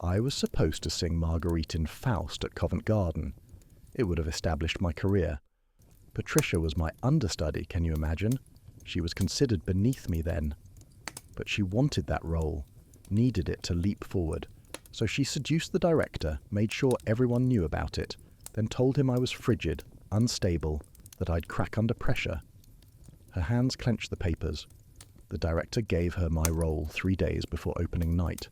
I was supposed to sing Marguerite in Faust at Covent Garden. It would have established my career. Patricia was my understudy, can you imagine? She was considered beneath me then. But she wanted that role, needed it to leap forward. So she seduced the director, made sure everyone knew about it, then told him I was frigid, unstable, that I'd crack under pressure. Her hands clenched the papers. The director gave her my role 3 days before opening night.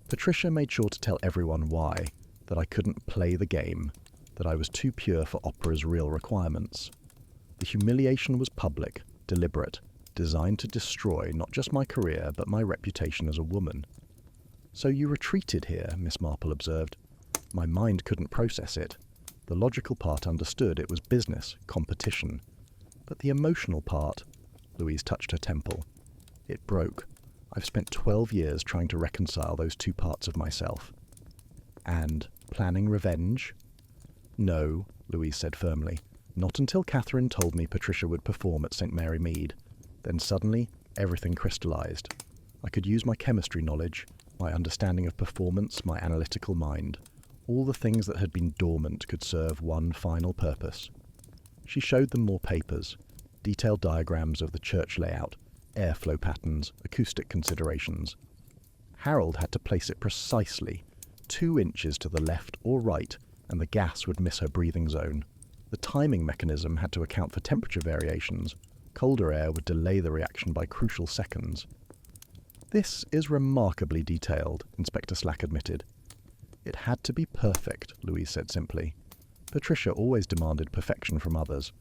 Patricia made sure to tell everyone why, that I couldn't play the game, that I was too pure for opera's real requirements. The humiliation was public, deliberate, designed to destroy not just my career, but my reputation as a woman. "So you retreated here," Miss Marple observed. My mind couldn't process it. The logical part understood it was business, competition. But the emotional part, Louise touched her temple. It broke. I've spent 12 years trying to reconcile those two parts of myself. And planning revenge? No, Louise said firmly. Not until Catherine told me Patricia would perform at St. Mary Mead. Then suddenly, everything crystallized. I could use my chemistry knowledge, my understanding of performance, my analytical mind. All the things that had been dormant could serve one final purpose. She showed them more papers, detailed diagrams of the church layout, airflow patterns, acoustic considerations. Harold had to place it precisely, 2 inches to the left or right, and the gas would miss her breathing zone. The timing mechanism had to account for temperature variations. Colder air would delay the reaction by crucial seconds. "This is remarkably detailed," Inspector Slack admitted. "It had to be perfect," Louise said simply. Patricia always demanded perfection from others.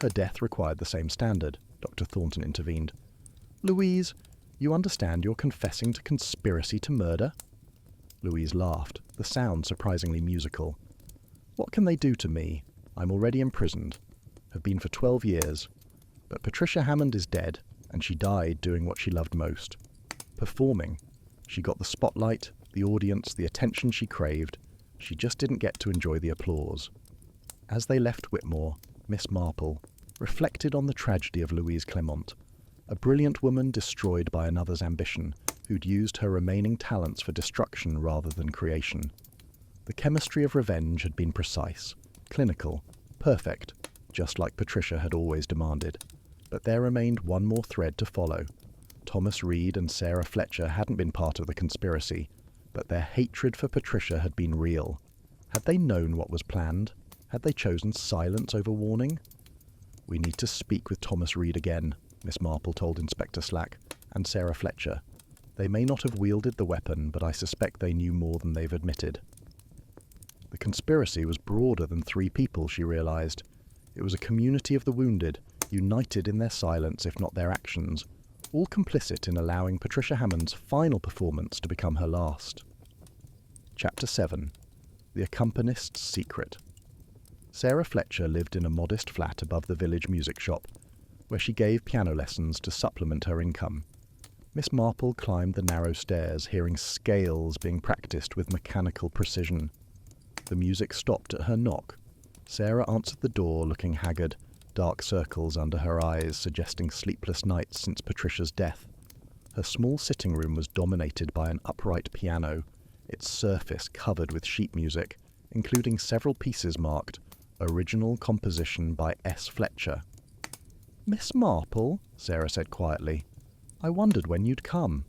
Her death required the same standard, Dr. Thornton intervened. "Louise, you understand you're confessing to conspiracy to murder?" Louise laughed, the sound surprisingly musical. "What can they do to me? I'm already imprisoned. Have been for 12 years. But Patricia Hammond is dead, and she died doing what she loved most. Performing. She got the spotlight, the audience, the attention she craved. She just didn't get to enjoy the applause." As they left Whitmore, Miss Marple reflected on the tragedy of Louise Clement, a brilliant woman destroyed by another's ambition, who'd used her remaining talents for destruction rather than creation. The chemistry of revenge had been precise, clinical, perfect, just like Patricia had always demanded. But there remained one more thread to follow. Thomas Reed and Sarah Fletcher hadn't been part of the conspiracy, but their hatred for Patricia had been real. Had they known what was planned? Had they chosen silence over warning? "We need to speak with Thomas Reed again," Miss Marple told Inspector Slack, "and Sarah Fletcher. They may not have wielded the weapon, but I suspect they knew more than they've admitted." The conspiracy was broader than 3 people, she realized. It was a community of the wounded, united in their silence if not their actions, all complicit in allowing Patricia Hammond's final performance to become her last. Chapter 7. The Accompanist's Secret. Sarah Fletcher lived in a modest flat above the village music shop, where she gave piano lessons to supplement her income. Miss Marple climbed the narrow stairs, hearing scales being practiced with mechanical precision. The music stopped at her knock. Sarah answered the door, looking haggard, dark circles under her eyes suggesting sleepless nights since Patricia's death. Her small sitting room was dominated by an upright piano, its surface covered with sheet music, including several pieces marked "Original Composition by S. Fletcher." "Miss Marple," Sarah said quietly, "I wondered when you'd come."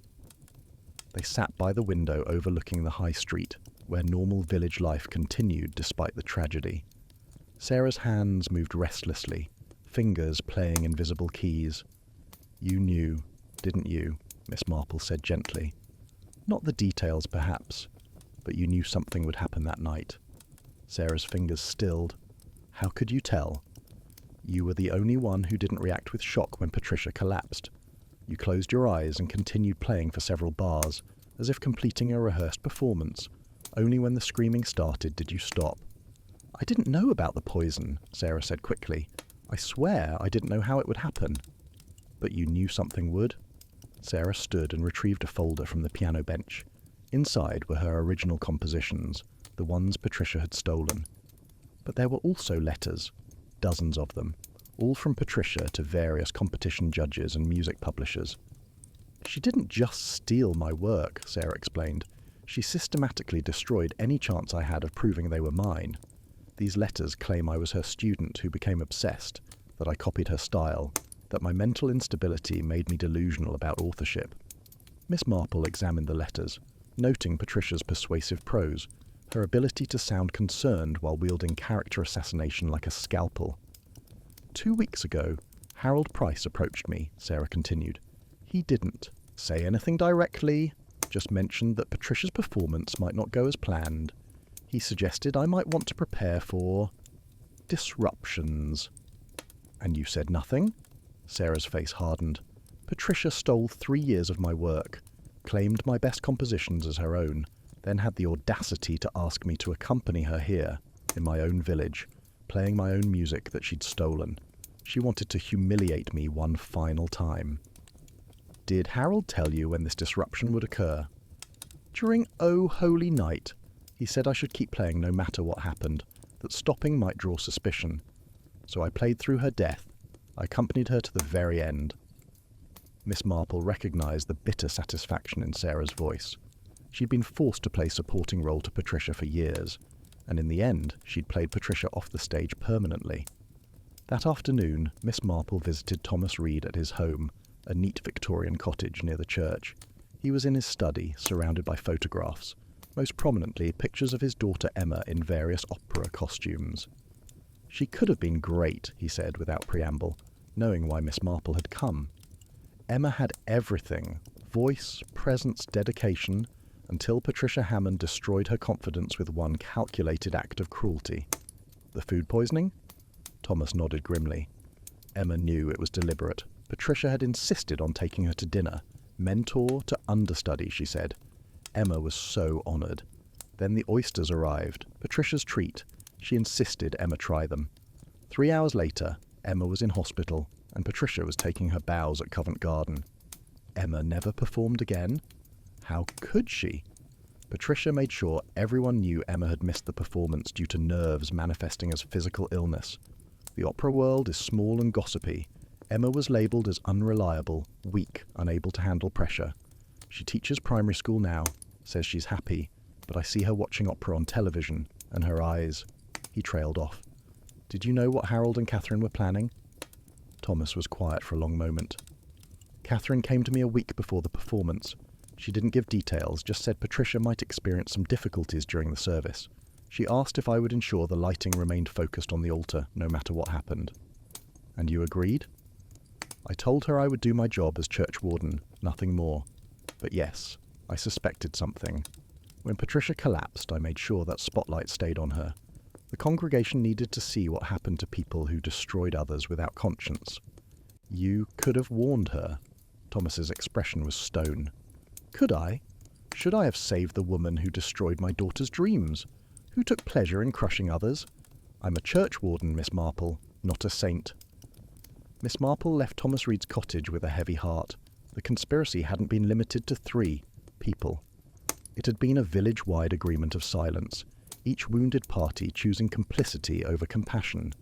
They sat by the window overlooking the high street, where normal village life continued despite the tragedy. Sarah's hands moved restlessly, fingers playing invisible keys. "You knew, didn't you?" Miss Marple said gently. "Not the details, perhaps, but you knew something would happen that night." Sarah's fingers stilled. "How could you tell?" "You were the only one who didn't react with shock when Patricia collapsed. You closed your eyes and continued playing for several bars, as if completing a rehearsed performance. Only when the screaming started did you stop." "I didn't know about the poison," Sarah said quickly. "I swear I didn't know how it would happen." "But you knew something would?" Sarah stood and retrieved a folder from the piano bench. Inside were her original compositions, the ones Patricia had stolen. But there were also letters, dozens of them, all from Patricia to various competition judges and music publishers. "She didn't just steal my work," Sarah explained. "She systematically destroyed any chance I had of proving they were mine. These letters claim I was her student who became obsessed, that I copied her style, that my mental instability made me delusional about authorship." Miss Marple examined the letters, noting Patricia's persuasive prose, her ability to sound concerned while wielding character assassination like a scalpel. "2 weeks ago, Harold Price approached me," Sarah continued. He didn't say anything directly, just mentioned that Patricia's performance might not go as planned. He suggested I might want to prepare for disruptions. And you said nothing? Sarah's face hardened. Patricia stole 3 years of my work, claimed my best compositions as her own, then had the audacity to ask me to accompany her here, in my own village, playing my own music that she'd stolen. She wanted to humiliate me one final time. Did Harold tell you when this disruption would occur? During O Holy Night, he said I should keep playing no matter what happened, that stopping might draw suspicion. So I played through her death. I accompanied her to the very end. Miss Marple recognised the bitter satisfaction in Sarah's voice. She'd been forced to play supporting role to Patricia for years, and in the end she'd played Patricia off the stage permanently. That afternoon, Miss Marple visited Thomas Reed at his home, a neat Victorian cottage near the church. He was in his study, surrounded by photographs, most prominently pictures of his daughter Emma in various opera costumes. She could have been great, he said without preamble, knowing why Miss Marple had come. Emma had everything: voice, presence, dedication, until Patricia Hammond destroyed her confidence with one calculated act of cruelty. The food poisoning? Thomas nodded grimly. Emma knew it was deliberate. Patricia had insisted on taking her to dinner. Mentor to understudy, she said. Emma was so honoured. Then the oysters arrived, Patricia's treat. She insisted Emma try them. 3 hours later, Emma was in hospital, and Patricia was taking her bows at Covent Garden. Emma never performed again? How could she? Patricia made sure everyone knew Emma had missed the performance due to nerves manifesting as physical illness. The opera world is small and gossipy. Emma was labelled as unreliable, weak, unable to handle pressure. She teaches primary school now, says she's happy, but I see her watching opera on television, and her eyes... He trailed off. Did you know what Harold and Catherine were planning? Thomas was quiet for a long moment. Catherine came to me a week before the performance. She didn't give details, just said Patricia might experience some difficulties during the service. She asked if I would ensure the lighting remained focused on the altar, no matter what happened. And you agreed? I told her I would do my job as church warden, nothing more. But yes, I suspected something. When Patricia collapsed, I made sure that spotlight stayed on her. The congregation needed to see what happened to people who destroyed others without conscience. You could have warned her. Thomas's expression was stone. Could I? Should I have saved the woman who destroyed my daughter's dreams? Who took pleasure in crushing others? I'm a church warden, Miss Marple, not a saint. Miss Marple left Thomas Reed's cottage with a heavy heart. The conspiracy hadn't been limited to 3 people. It had been a village-wide agreement of silence, each wounded party choosing complicity over compassion.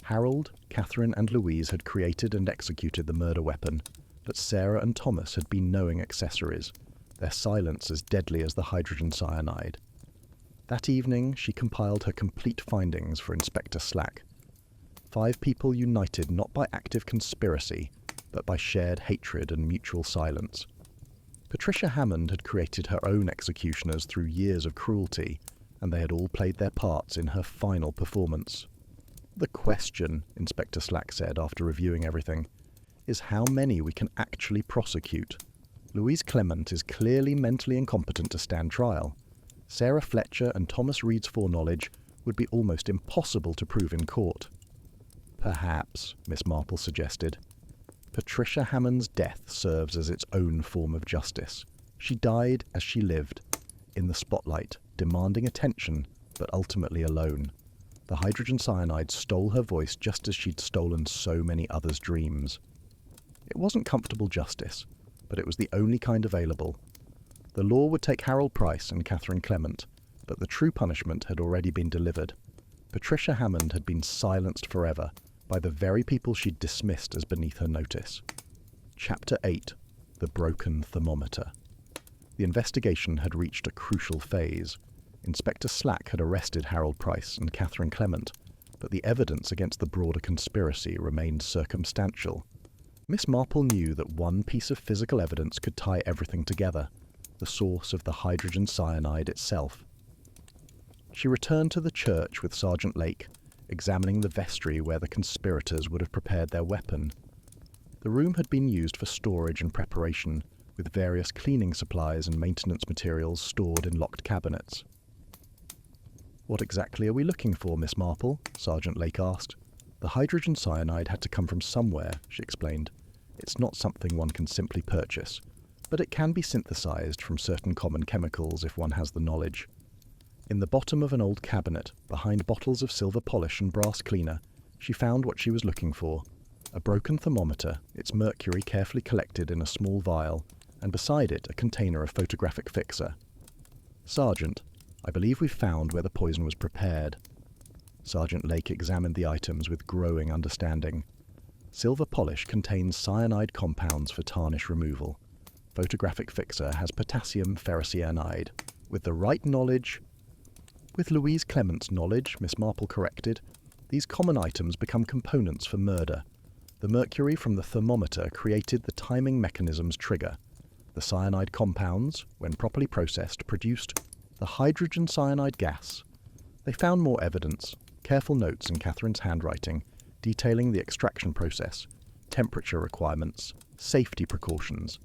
Harold, Catherine and Louise had created and executed the murder weapon, but Sarah and Thomas had been knowing accessories, their silence as deadly as the hydrogen cyanide. That evening she compiled her complete findings for Inspector Slack. 5 people united not by active conspiracy, but by shared hatred and mutual silence. Patricia Hammond had created her own executioners through years of cruelty, and they had all played their parts in her final performance. The question, Inspector Slack said after reviewing everything, is how many we can actually prosecute. Louise Clement is clearly mentally incompetent to stand trial. Sarah Fletcher and Thomas Reed's foreknowledge would be almost impossible to prove in court. Perhaps, Miss Marple suggested. Patricia Hammond's death serves as its own form of justice. She died as she lived, in the spotlight, demanding attention, but ultimately alone. The hydrogen cyanide stole her voice just as she'd stolen so many others' dreams. It wasn't comfortable justice, but it was the only kind available. The law would take Harold Price and Catherine Clement, but the true punishment had already been delivered. Patricia Hammond had been silenced forever by the very people she'd dismissed as beneath her notice. Chapter 8. The Broken Thermometer. The investigation had reached a crucial phase. Inspector Slack had arrested Harold Price and Catherine Clement, but the evidence against the broader conspiracy remained circumstantial. Miss Marple knew that one piece of physical evidence could tie everything together, the source of the hydrogen cyanide itself. She returned to the church with Sergeant Lake, examining the vestry where the conspirators would have prepared their weapon. The room had been used for storage and preparation, with various cleaning supplies and maintenance materials stored in locked cabinets. "What exactly are we looking for, Miss Marple?" Sergeant Lake asked. "The hydrogen cyanide had to come from somewhere," she explained. "It's not something one can simply purchase, but it can be synthesized from certain common chemicals if one has the knowledge." In the bottom of an old cabinet, behind bottles of silver polish and brass cleaner, she found what she was looking for: a broken thermometer, its mercury carefully collected in a small vial, and beside it a container of photographic fixer. "Sergeant, I believe we've found where the poison was prepared." Sergeant Lake examined the items with growing understanding. Silver polish contains cyanide compounds for tarnish removal. Photographic fixer has potassium ferrocyanide. With the right knowledge... "With Louise Clement's knowledge," Miss Marple corrected, "these common items become components for murder. The mercury from the thermometer created the timing mechanism's trigger. The cyanide compounds, when properly processed, produced the hydrogen cyanide gas." They found more evidence, careful notes in Catherine's handwriting, detailing the extraction process, temperature requirements, safety precautions.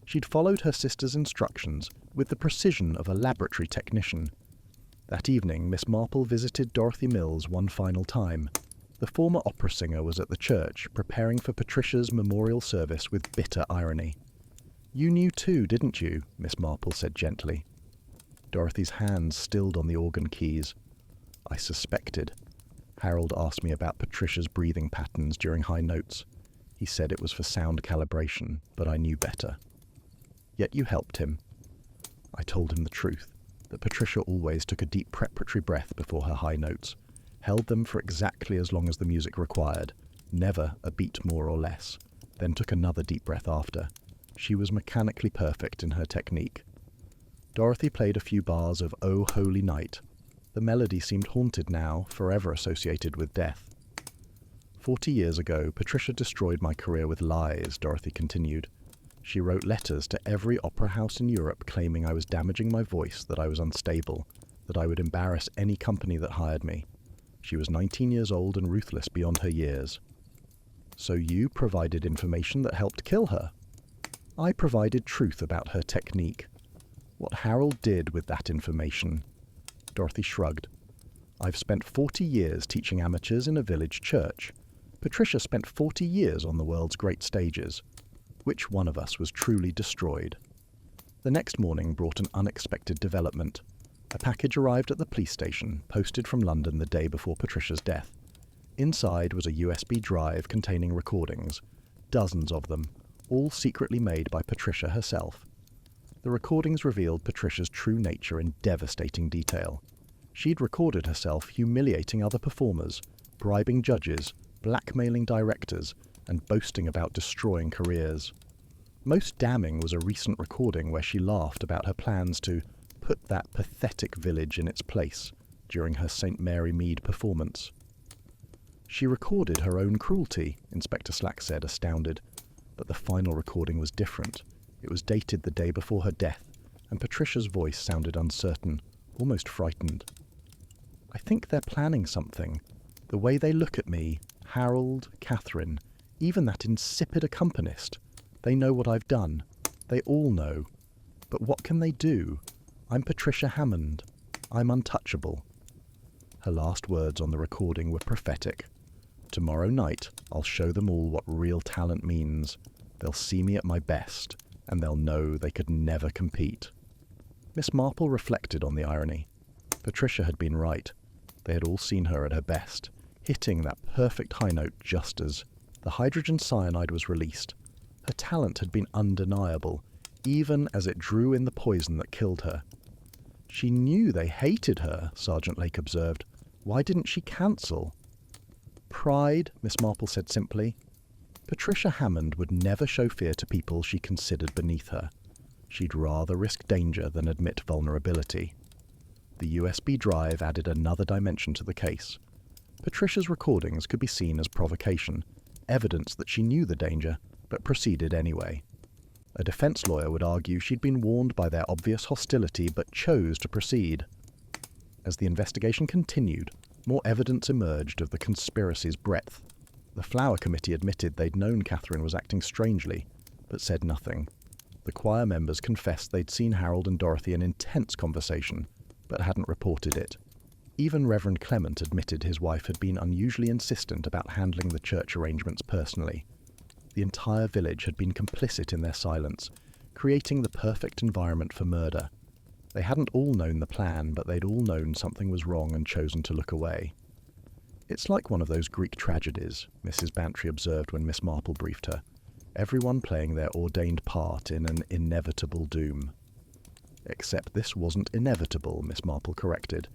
She'd followed her sister's instructions with the precision of a laboratory technician. That evening, Miss Marple visited Dorothy Mills one final time. The former opera singer was at the church, preparing for Patricia's memorial service with bitter irony. "You knew too, didn't you?" Miss Marple said gently. Dorothy's hands stilled on the organ keys. "I suspected. Harold asked me about Patricia's breathing patterns during high notes. He said it was for sound calibration, but I knew better." "Yet you helped him." "I told him the truth, that Patricia always took a deep preparatory breath before her high notes, held them for exactly as long as the music required, never a beat more or less, then took another deep breath after. She was mechanically perfect in her technique." Dorothy played a few bars of "Oh Holy Night." The melody seemed haunted now, forever associated with death. 40 years ago, Patricia destroyed my career with lies," Dorothy continued. "She wrote letters to every opera house in Europe claiming I was damaging my voice, that I was unstable, that I would embarrass any company that hired me. She was 19 years old and ruthless beyond her years." "So you provided information that helped kill her?" "I provided truth about her technique. What Harold did with that information..." Dorothy shrugged. "I've spent 40 years teaching amateurs in a village church. Patricia spent 40 years on the world's great stages. Which one of us was truly destroyed?" The next morning brought an unexpected development. A package arrived at the police station, posted from London the day before Patricia's death. Inside was a USB drive containing recordings, dozens of them, all secretly made by Patricia herself. The recordings revealed Patricia's true nature in devastating detail. She'd recorded herself humiliating other performers, bribing judges, blackmailing directors, and boasting about destroying careers. Most damning was a recent recording where she laughed about her plans to put that pathetic village in its place during her St. Mary Mead performance. "She recorded her own cruelty," Inspector Slack said, astounded. But the final recording was different. It was dated the day before her death, and Patricia's voice sounded uncertain, almost frightened. "I think they're planning something. The way they look at me, Harold, Catherine, even that insipid accompanist. They know what I've done. They all know. But what can they do? I'm Patricia Hammond. I'm untouchable." Her last words on the recording were prophetic. "Tomorrow night, I'll show them all what real talent means. They'll see me at my best, and they'll know they could never compete." Miss Marple reflected on the irony. Patricia had been right. They had all seen her at her best, hitting that perfect high note just as the hydrogen cyanide was released. Her talent had been undeniable, even as it drew in the poison that killed her. "She knew they hated her," Sergeant Lake observed. "Why didn't she cancel?" "Pride," Miss Marple said simply. Patricia Hammond would never show fear to people she considered beneath her. She'd rather risk danger than admit vulnerability. The USB drive added another dimension to the case. Patricia's recordings could be seen as provocation, evidence that she knew the danger, but proceeded anyway. A defense lawyer would argue she'd been warned by their obvious hostility but chose to proceed. As the investigation continued, more evidence emerged of the conspiracy's breadth. The flower committee admitted they'd known Catherine was acting strangely, but said nothing. The choir members confessed they'd seen Harold and Dorothy in intense conversation, but hadn't reported it. Even Reverend Clement admitted his wife had been unusually insistent about handling the church arrangements personally. The entire village had been complicit in their silence, creating the perfect environment for murder. They hadn't all known the plan, but they'd all known something was wrong and chosen to look away. "It's like one of those Greek tragedies," Mrs. Bantry observed when Miss Marple briefed her. "Everyone playing their ordained part in an inevitable doom." "Except this wasn't inevitable," Miss Marple corrected.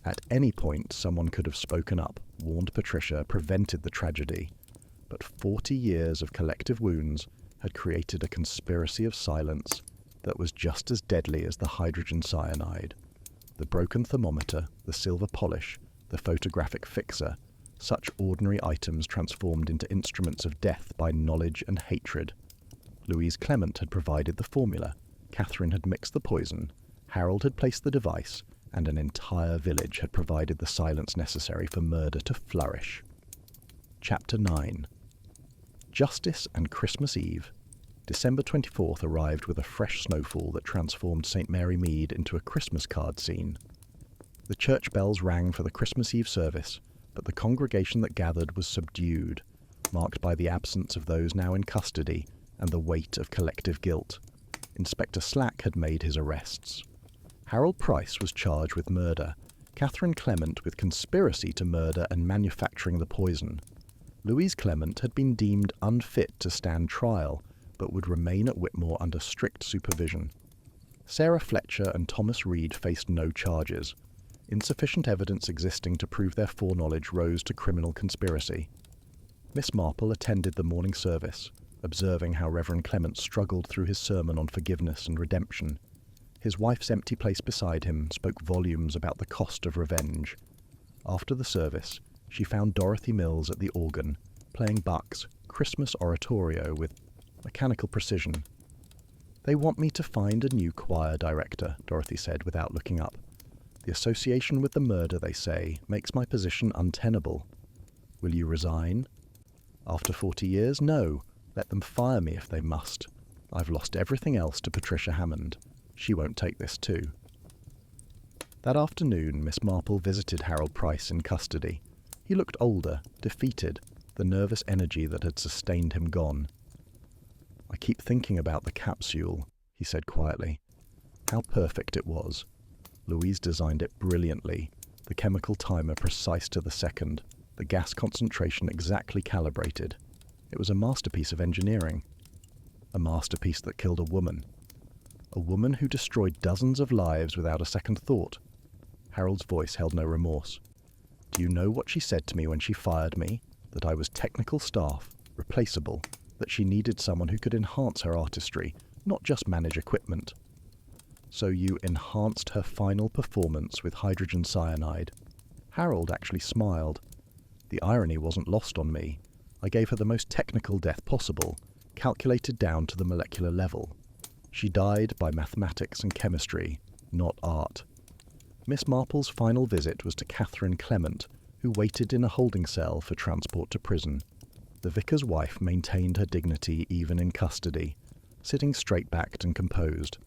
"At any point, someone could have spoken up, warned Patricia, prevented the tragedy. But 40 years of collective wounds had created a conspiracy of silence that was just as deadly as the hydrogen cyanide. The broken thermometer, the silver polish, the photographic fixer, such ordinary items transformed into instruments of death by knowledge and hatred. Louise Clement had provided the formula, Catherine had mixed the poison, Harold had placed the device, and an entire village had provided the silence necessary for murder to flourish." Chapter 9. Justice and Christmas Eve. December 24th arrived with a fresh snowfall that transformed St. Mary Mead into a Christmas card scene. The church bells rang for the Christmas Eve service, but the congregation that gathered was subdued, marked by the absence of those now in custody and the weight of collective guilt. Inspector Slack had made his arrests. Harold Price was charged with murder, Catherine Clement with conspiracy to murder and manufacturing the poison. Louise Clement had been deemed unfit to stand trial, but would remain at Whitmore under strict supervision. Sarah Fletcher and Thomas Reed faced no charges. Insufficient evidence existing to prove their foreknowledge rose to criminal conspiracy. Miss Marple attended the morning service, observing how Reverend Clement struggled through his sermon on forgiveness and redemption. His wife's empty place beside him spoke volumes about the cost of revenge. After the service, she found Dorothy Mills at the organ, playing Bach's Christmas Oratorio with mechanical precision. "They want me to find a new choir director," Dorothy said without looking up. "The association with the murder, they say, makes my position untenable. Will you resign?" "After 40 years, no. Let them fire me if they must. I've lost everything else to Patricia Hammond. She won't take this too." That afternoon, Miss Marple visited Harold Price in custody. He looked older, defeated, the nervous energy that had sustained him gone. "I keep thinking about the capsule," he said quietly. "How perfect it was. Louise designed it brilliantly, the chemical timer precise to the second, the gas concentration exactly calibrated. It was a masterpiece of engineering. A masterpiece that killed a woman. A woman who destroyed dozens of lives without a second thought." Harold's voice held no remorse. "Do you know what she said to me when she fired me? That I was technical staff, replaceable, that she needed someone who could enhance her artistry, not just manage equipment. So you enhanced her final performance with hydrogen cyanide." Harold actually smiled. "The irony wasn't lost on me. I gave her the most technical death possible, calculated down to the molecular level. She died by mathematics and chemistry, not art." Miss Marple's final visit was to Catherine Clement, who waited in a holding cell for transport to prison. The vicar's wife maintained her dignity even in custody, sitting straight-backed and composed.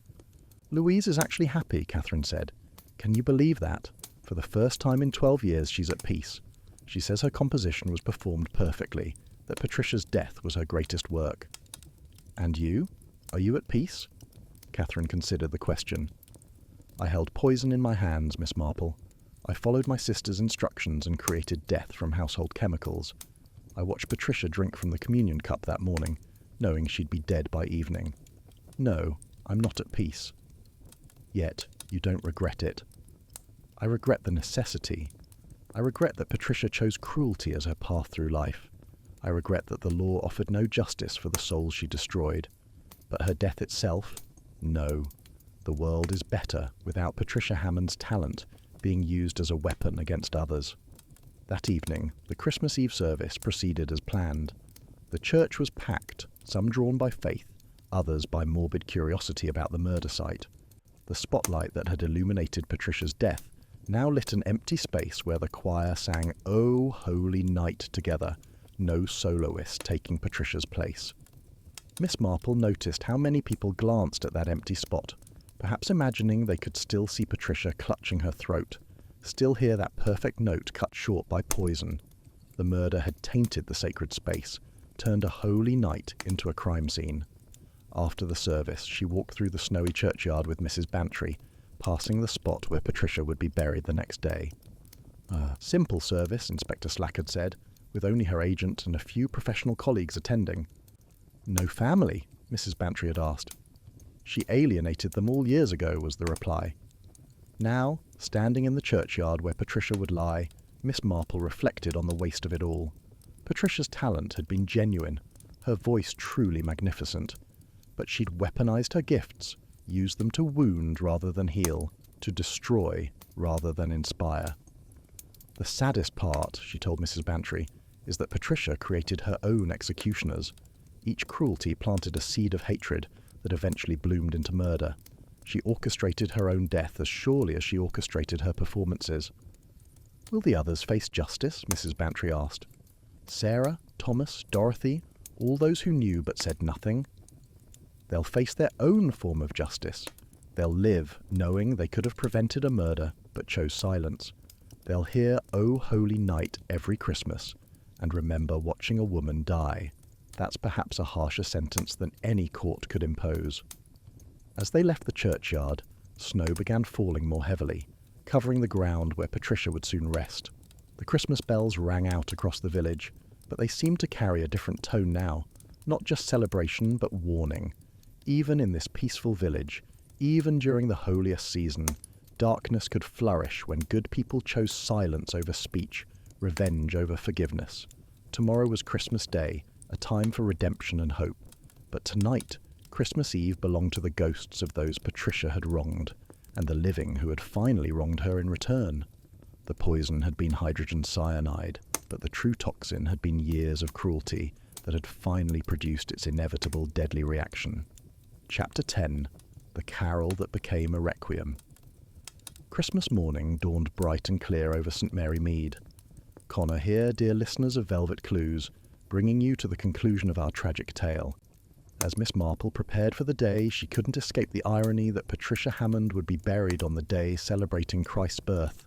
"Louise is actually happy," Catherine said. "Can you believe that? For the first time in 12 years she's at peace. She says her composition was performed perfectly, that Patricia's death was her greatest work." "And you? Are you at peace?" Catherine considered the question. "I held poison in my hands, Miss Marple. I followed my sister's instructions and created death from household chemicals. I watched Patricia drink from the communion cup that morning, knowing she'd be dead by evening. No, I'm not at peace." "Yet, you don't regret it." "I regret the necessity. I regret that Patricia chose cruelty as her path through life. I regret that the law offered no justice for the souls she destroyed. But her death itself? No. The world is better without Patricia Hammond's talent being used as a weapon against others." That evening, the Christmas Eve service proceeded as planned. The church was packed, some drawn by faith, others by morbid curiosity about the murder site. The spotlight that had illuminated Patricia's death now lit an empty space where the choir sang "O Holy Night" together, no soloist taking Patricia's place. Miss Marple noticed how many people glanced at that empty spot, perhaps imagining they could still see Patricia clutching her throat, still hear that perfect note cut short by poison. The murder had tainted the sacred space, turned a holy night into a crime scene. After the service, she walked through the snowy churchyard with Mrs. Bantry, passing the spot where Patricia would be buried the next day. A simple service, Inspector Slack had said, with only her agent and a few professional colleagues attending. No family? Mrs. Bantry had asked. She alienated them all years ago, was the reply. Now, standing in the churchyard where Patricia would lie, Miss Marple reflected on the waste of it all. Patricia's talent had been genuine, her voice truly magnificent, but she'd weaponized her gifts, used them to wound rather than heal, to destroy rather than inspire. The saddest part, she told Mrs. Bantry, is that Patricia created her own executioners. Each cruelty planted a seed of hatred that eventually bloomed into murder. She orchestrated her own death as surely as she orchestrated her performances. Will the others face justice? Mrs. Bantry asked. Sarah, Thomas, Dorothy, all those who knew but said nothing. They'll face their own form of justice. They'll live knowing they could have prevented a murder but chose silence. They'll hear "O Holy Night" every Christmas and remember watching a woman die. That's perhaps a harsher sentence than any court could impose. As they left the churchyard, snow began falling more heavily, covering the ground where Patricia would soon rest. The Christmas bells rang out across the village, but they seemed to carry a different tone now, not just celebration but warning. Even in this peaceful village, even during the holiest season, darkness could flourish when good people chose silence over speech, revenge over forgiveness. Tomorrow was Christmas Day, a time for redemption and hope. But tonight, Christmas Eve belonged to the ghosts of those Patricia had wronged, and the living who had finally wronged her in return. The poison had been hydrogen cyanide, but the true toxin had been years of cruelty that had finally produced its inevitable deadly reaction. Chapter 10. The Carol That Became a Requiem. Christmas morning dawned bright and clear over St. Mary Mead. Connor here, dear listeners of Velvet Clues, bringing you to the conclusion of our tragic tale. As Miss Marple prepared for the day, she couldn't escape the irony that Patricia Hammond would be buried on the day celebrating Christ's birth,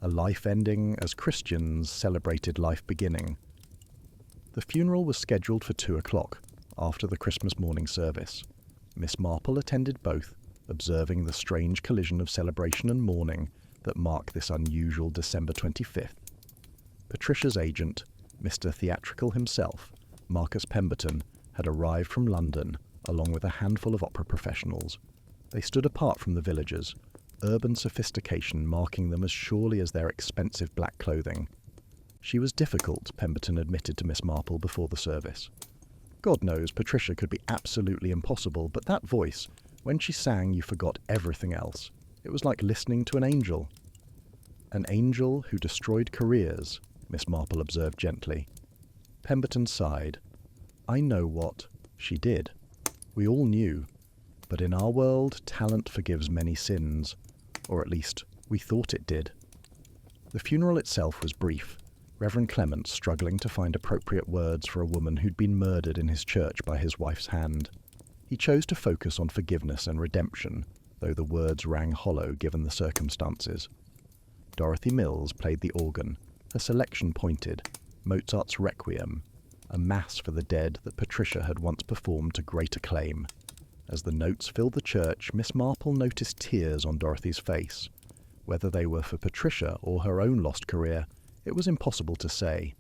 a life ending as Christians celebrated life beginning. The funeral was scheduled for 2:00, after the Christmas morning service. Miss Marple attended both, observing the strange collision of celebration and mourning that marked this unusual December 25th. Patricia's agent, Mr. Theatrical himself, Marcus Pemberton, had arrived from London, along with a handful of opera professionals. They stood apart from the villagers, urban sophistication marking them as surely as their expensive black clothing. She was difficult, Pemberton admitted to Miss Marple before the service. God knows Patricia could be absolutely impossible, but that voice, when she sang you forgot everything else. It was like listening to an angel. An angel who destroyed careers, Miss Marple observed gently. Pemberton sighed. I know what she did. We all knew. But in our world, talent forgives many sins. Or at least, we thought it did. The funeral itself was brief, Reverend Clement struggling to find appropriate words for a woman who'd been murdered in his church by his wife's hand. He chose to focus on forgiveness and redemption, though the words rang hollow given the circumstances. Dorothy Mills played the organ, her selection pointed, Mozart's Requiem, a mass for the dead that Patricia had once performed to great acclaim. As the notes filled the church, Miss Marple noticed tears on Dorothy's face. Whether they were for Patricia or her own lost career, it was impossible to say.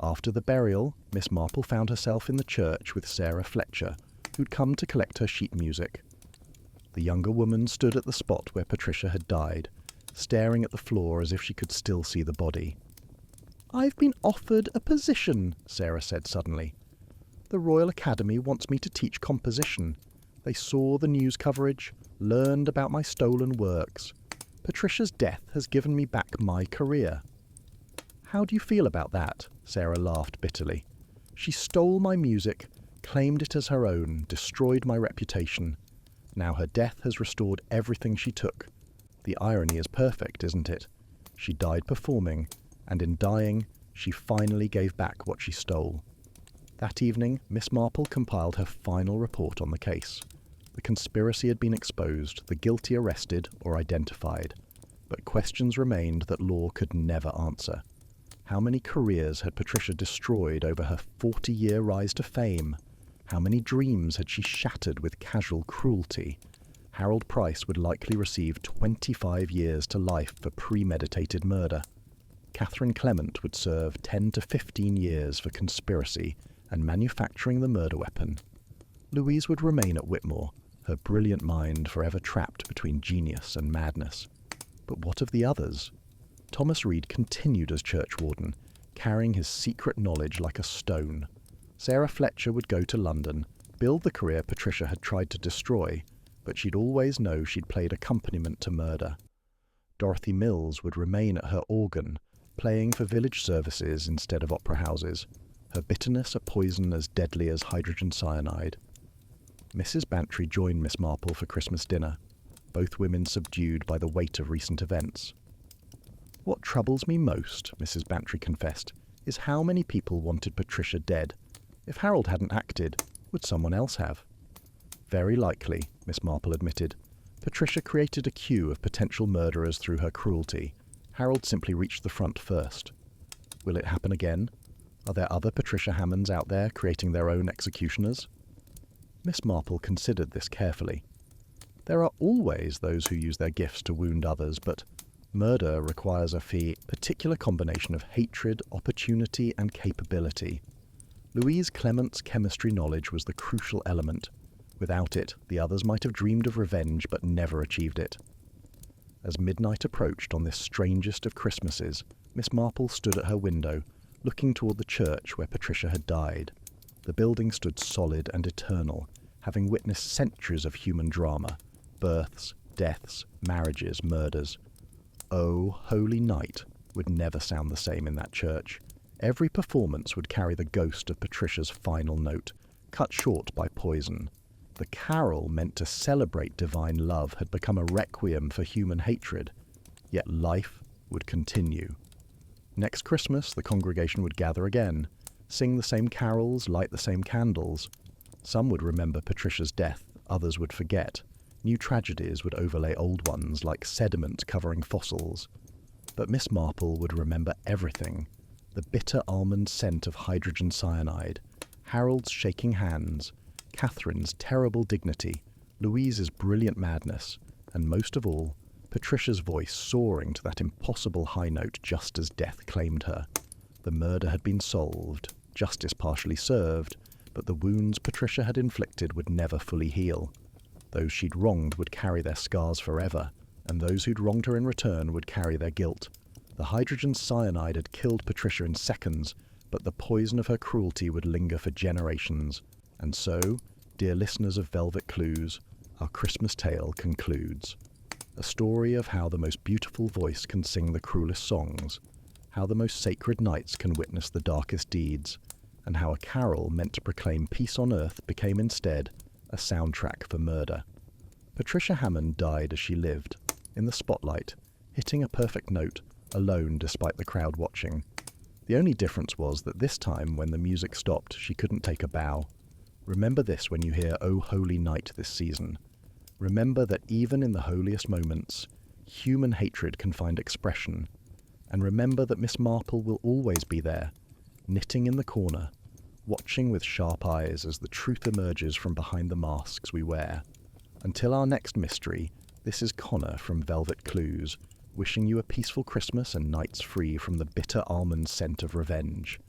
After the burial, Miss Marple found herself in the church with Sarah Fletcher, who'd come to collect her sheet music. The younger woman stood at the spot where Patricia had died, staring at the floor as if she could still see the body. I've been offered a position, Sarah said suddenly. The Royal Academy wants me to teach composition. They saw the news coverage, learned about my stolen works. Patricia's death has given me back my career. How do you feel about that? Sarah laughed bitterly. She stole my music, claimed it as her own, destroyed my reputation. Now her death has restored everything she took. The irony is perfect, isn't it? She died performing, and in dying, she finally gave back what she stole. That evening, Miss Marple compiled her final report on the case. The conspiracy had been exposed, the guilty arrested or identified, but questions remained that law could never answer. How many careers had Patricia destroyed over her 40-year rise to fame? How many dreams had she shattered with casual cruelty? Harold Price would likely receive 25 years to life for premeditated murder. Catherine Clement would serve 10 to 15 years for conspiracy and manufacturing the murder weapon. Louise would remain at Whitmore, her brilliant mind forever trapped between genius and madness. But what of the others? Thomas Reed continued as churchwarden, carrying his secret knowledge like a stone. Sarah Fletcher would go to London, build the career Patricia had tried to destroy, but she'd always know she'd played accompaniment to murder. Dorothy Mills would remain at her organ, playing for village services instead of opera houses, her bitterness a poison as deadly as hydrogen cyanide. Mrs. Bantry joined Miss Marple for Christmas dinner, both women subdued by the weight of recent events. "What troubles me most," Mrs. Bantry confessed, "is how many people wanted Patricia dead. If Harold hadn't acted, would someone else have?" "Very likely," Miss Marple admitted. "Patricia created a queue of potential murderers through her cruelty. Harold simply reached the front first. Will it happen again? Are there other Patricia Hammonds out there creating their own executioners?" Miss Marple considered this carefully. "There are always those who use their gifts to wound others, but murder requires a particular combination of hatred, opportunity, and capability. Louise Clement's chemistry knowledge was the crucial element. Without it, the others might have dreamed of revenge but never achieved it." As midnight approached on this strangest of Christmases, Miss Marple stood at her window, looking toward the church where Patricia had died. The building stood solid and eternal, having witnessed centuries of human drama, births, deaths, marriages, murders. "Oh, Holy Night" would never sound the same in that church. Every performance would carry the ghost of Patricia's final note, cut short by poison. The carol meant to celebrate divine love had become a requiem for human hatred, yet life would continue. Next Christmas, the congregation would gather again, sing the same carols, light the same candles. Some would remember Patricia's death, others would forget. New tragedies would overlay old ones like sediment covering fossils. But Miss Marple would remember everything. The bitter almond scent of hydrogen cyanide, Harold's shaking hands, Catherine's terrible dignity, Louise's brilliant madness, and most of all, Patricia's voice soaring to that impossible high note just as death claimed her. The murder had been solved, justice partially served, but the wounds Patricia had inflicted would never fully heal. Those she'd wronged would carry their scars forever, and those who'd wronged her in return would carry their guilt. The hydrogen cyanide had killed Patricia in seconds, but the poison of her cruelty would linger for generations. And so, dear listeners of Velvet Clues, our Christmas tale concludes. A story of how the most beautiful voice can sing the cruelest songs, how the most sacred nights can witness the darkest deeds, and how a carol meant to proclaim peace on earth became instead a soundtrack for murder. Patricia Hammond died as she lived, in the spotlight, hitting a perfect note, alone despite the crowd watching. The only difference was that this time, when the music stopped, she couldn't take a bow. Remember this when you hear "O Holy Night" this season. Remember that even in the holiest moments, human hatred can find expression. And remember that Miss Marple will always be there, knitting in the corner, watching with sharp eyes as the truth emerges from behind the masks we wear. Until our next mystery, this is Connor from Velvet Clues, wishing you a peaceful Christmas and nights free from the bitter almond scent of revenge.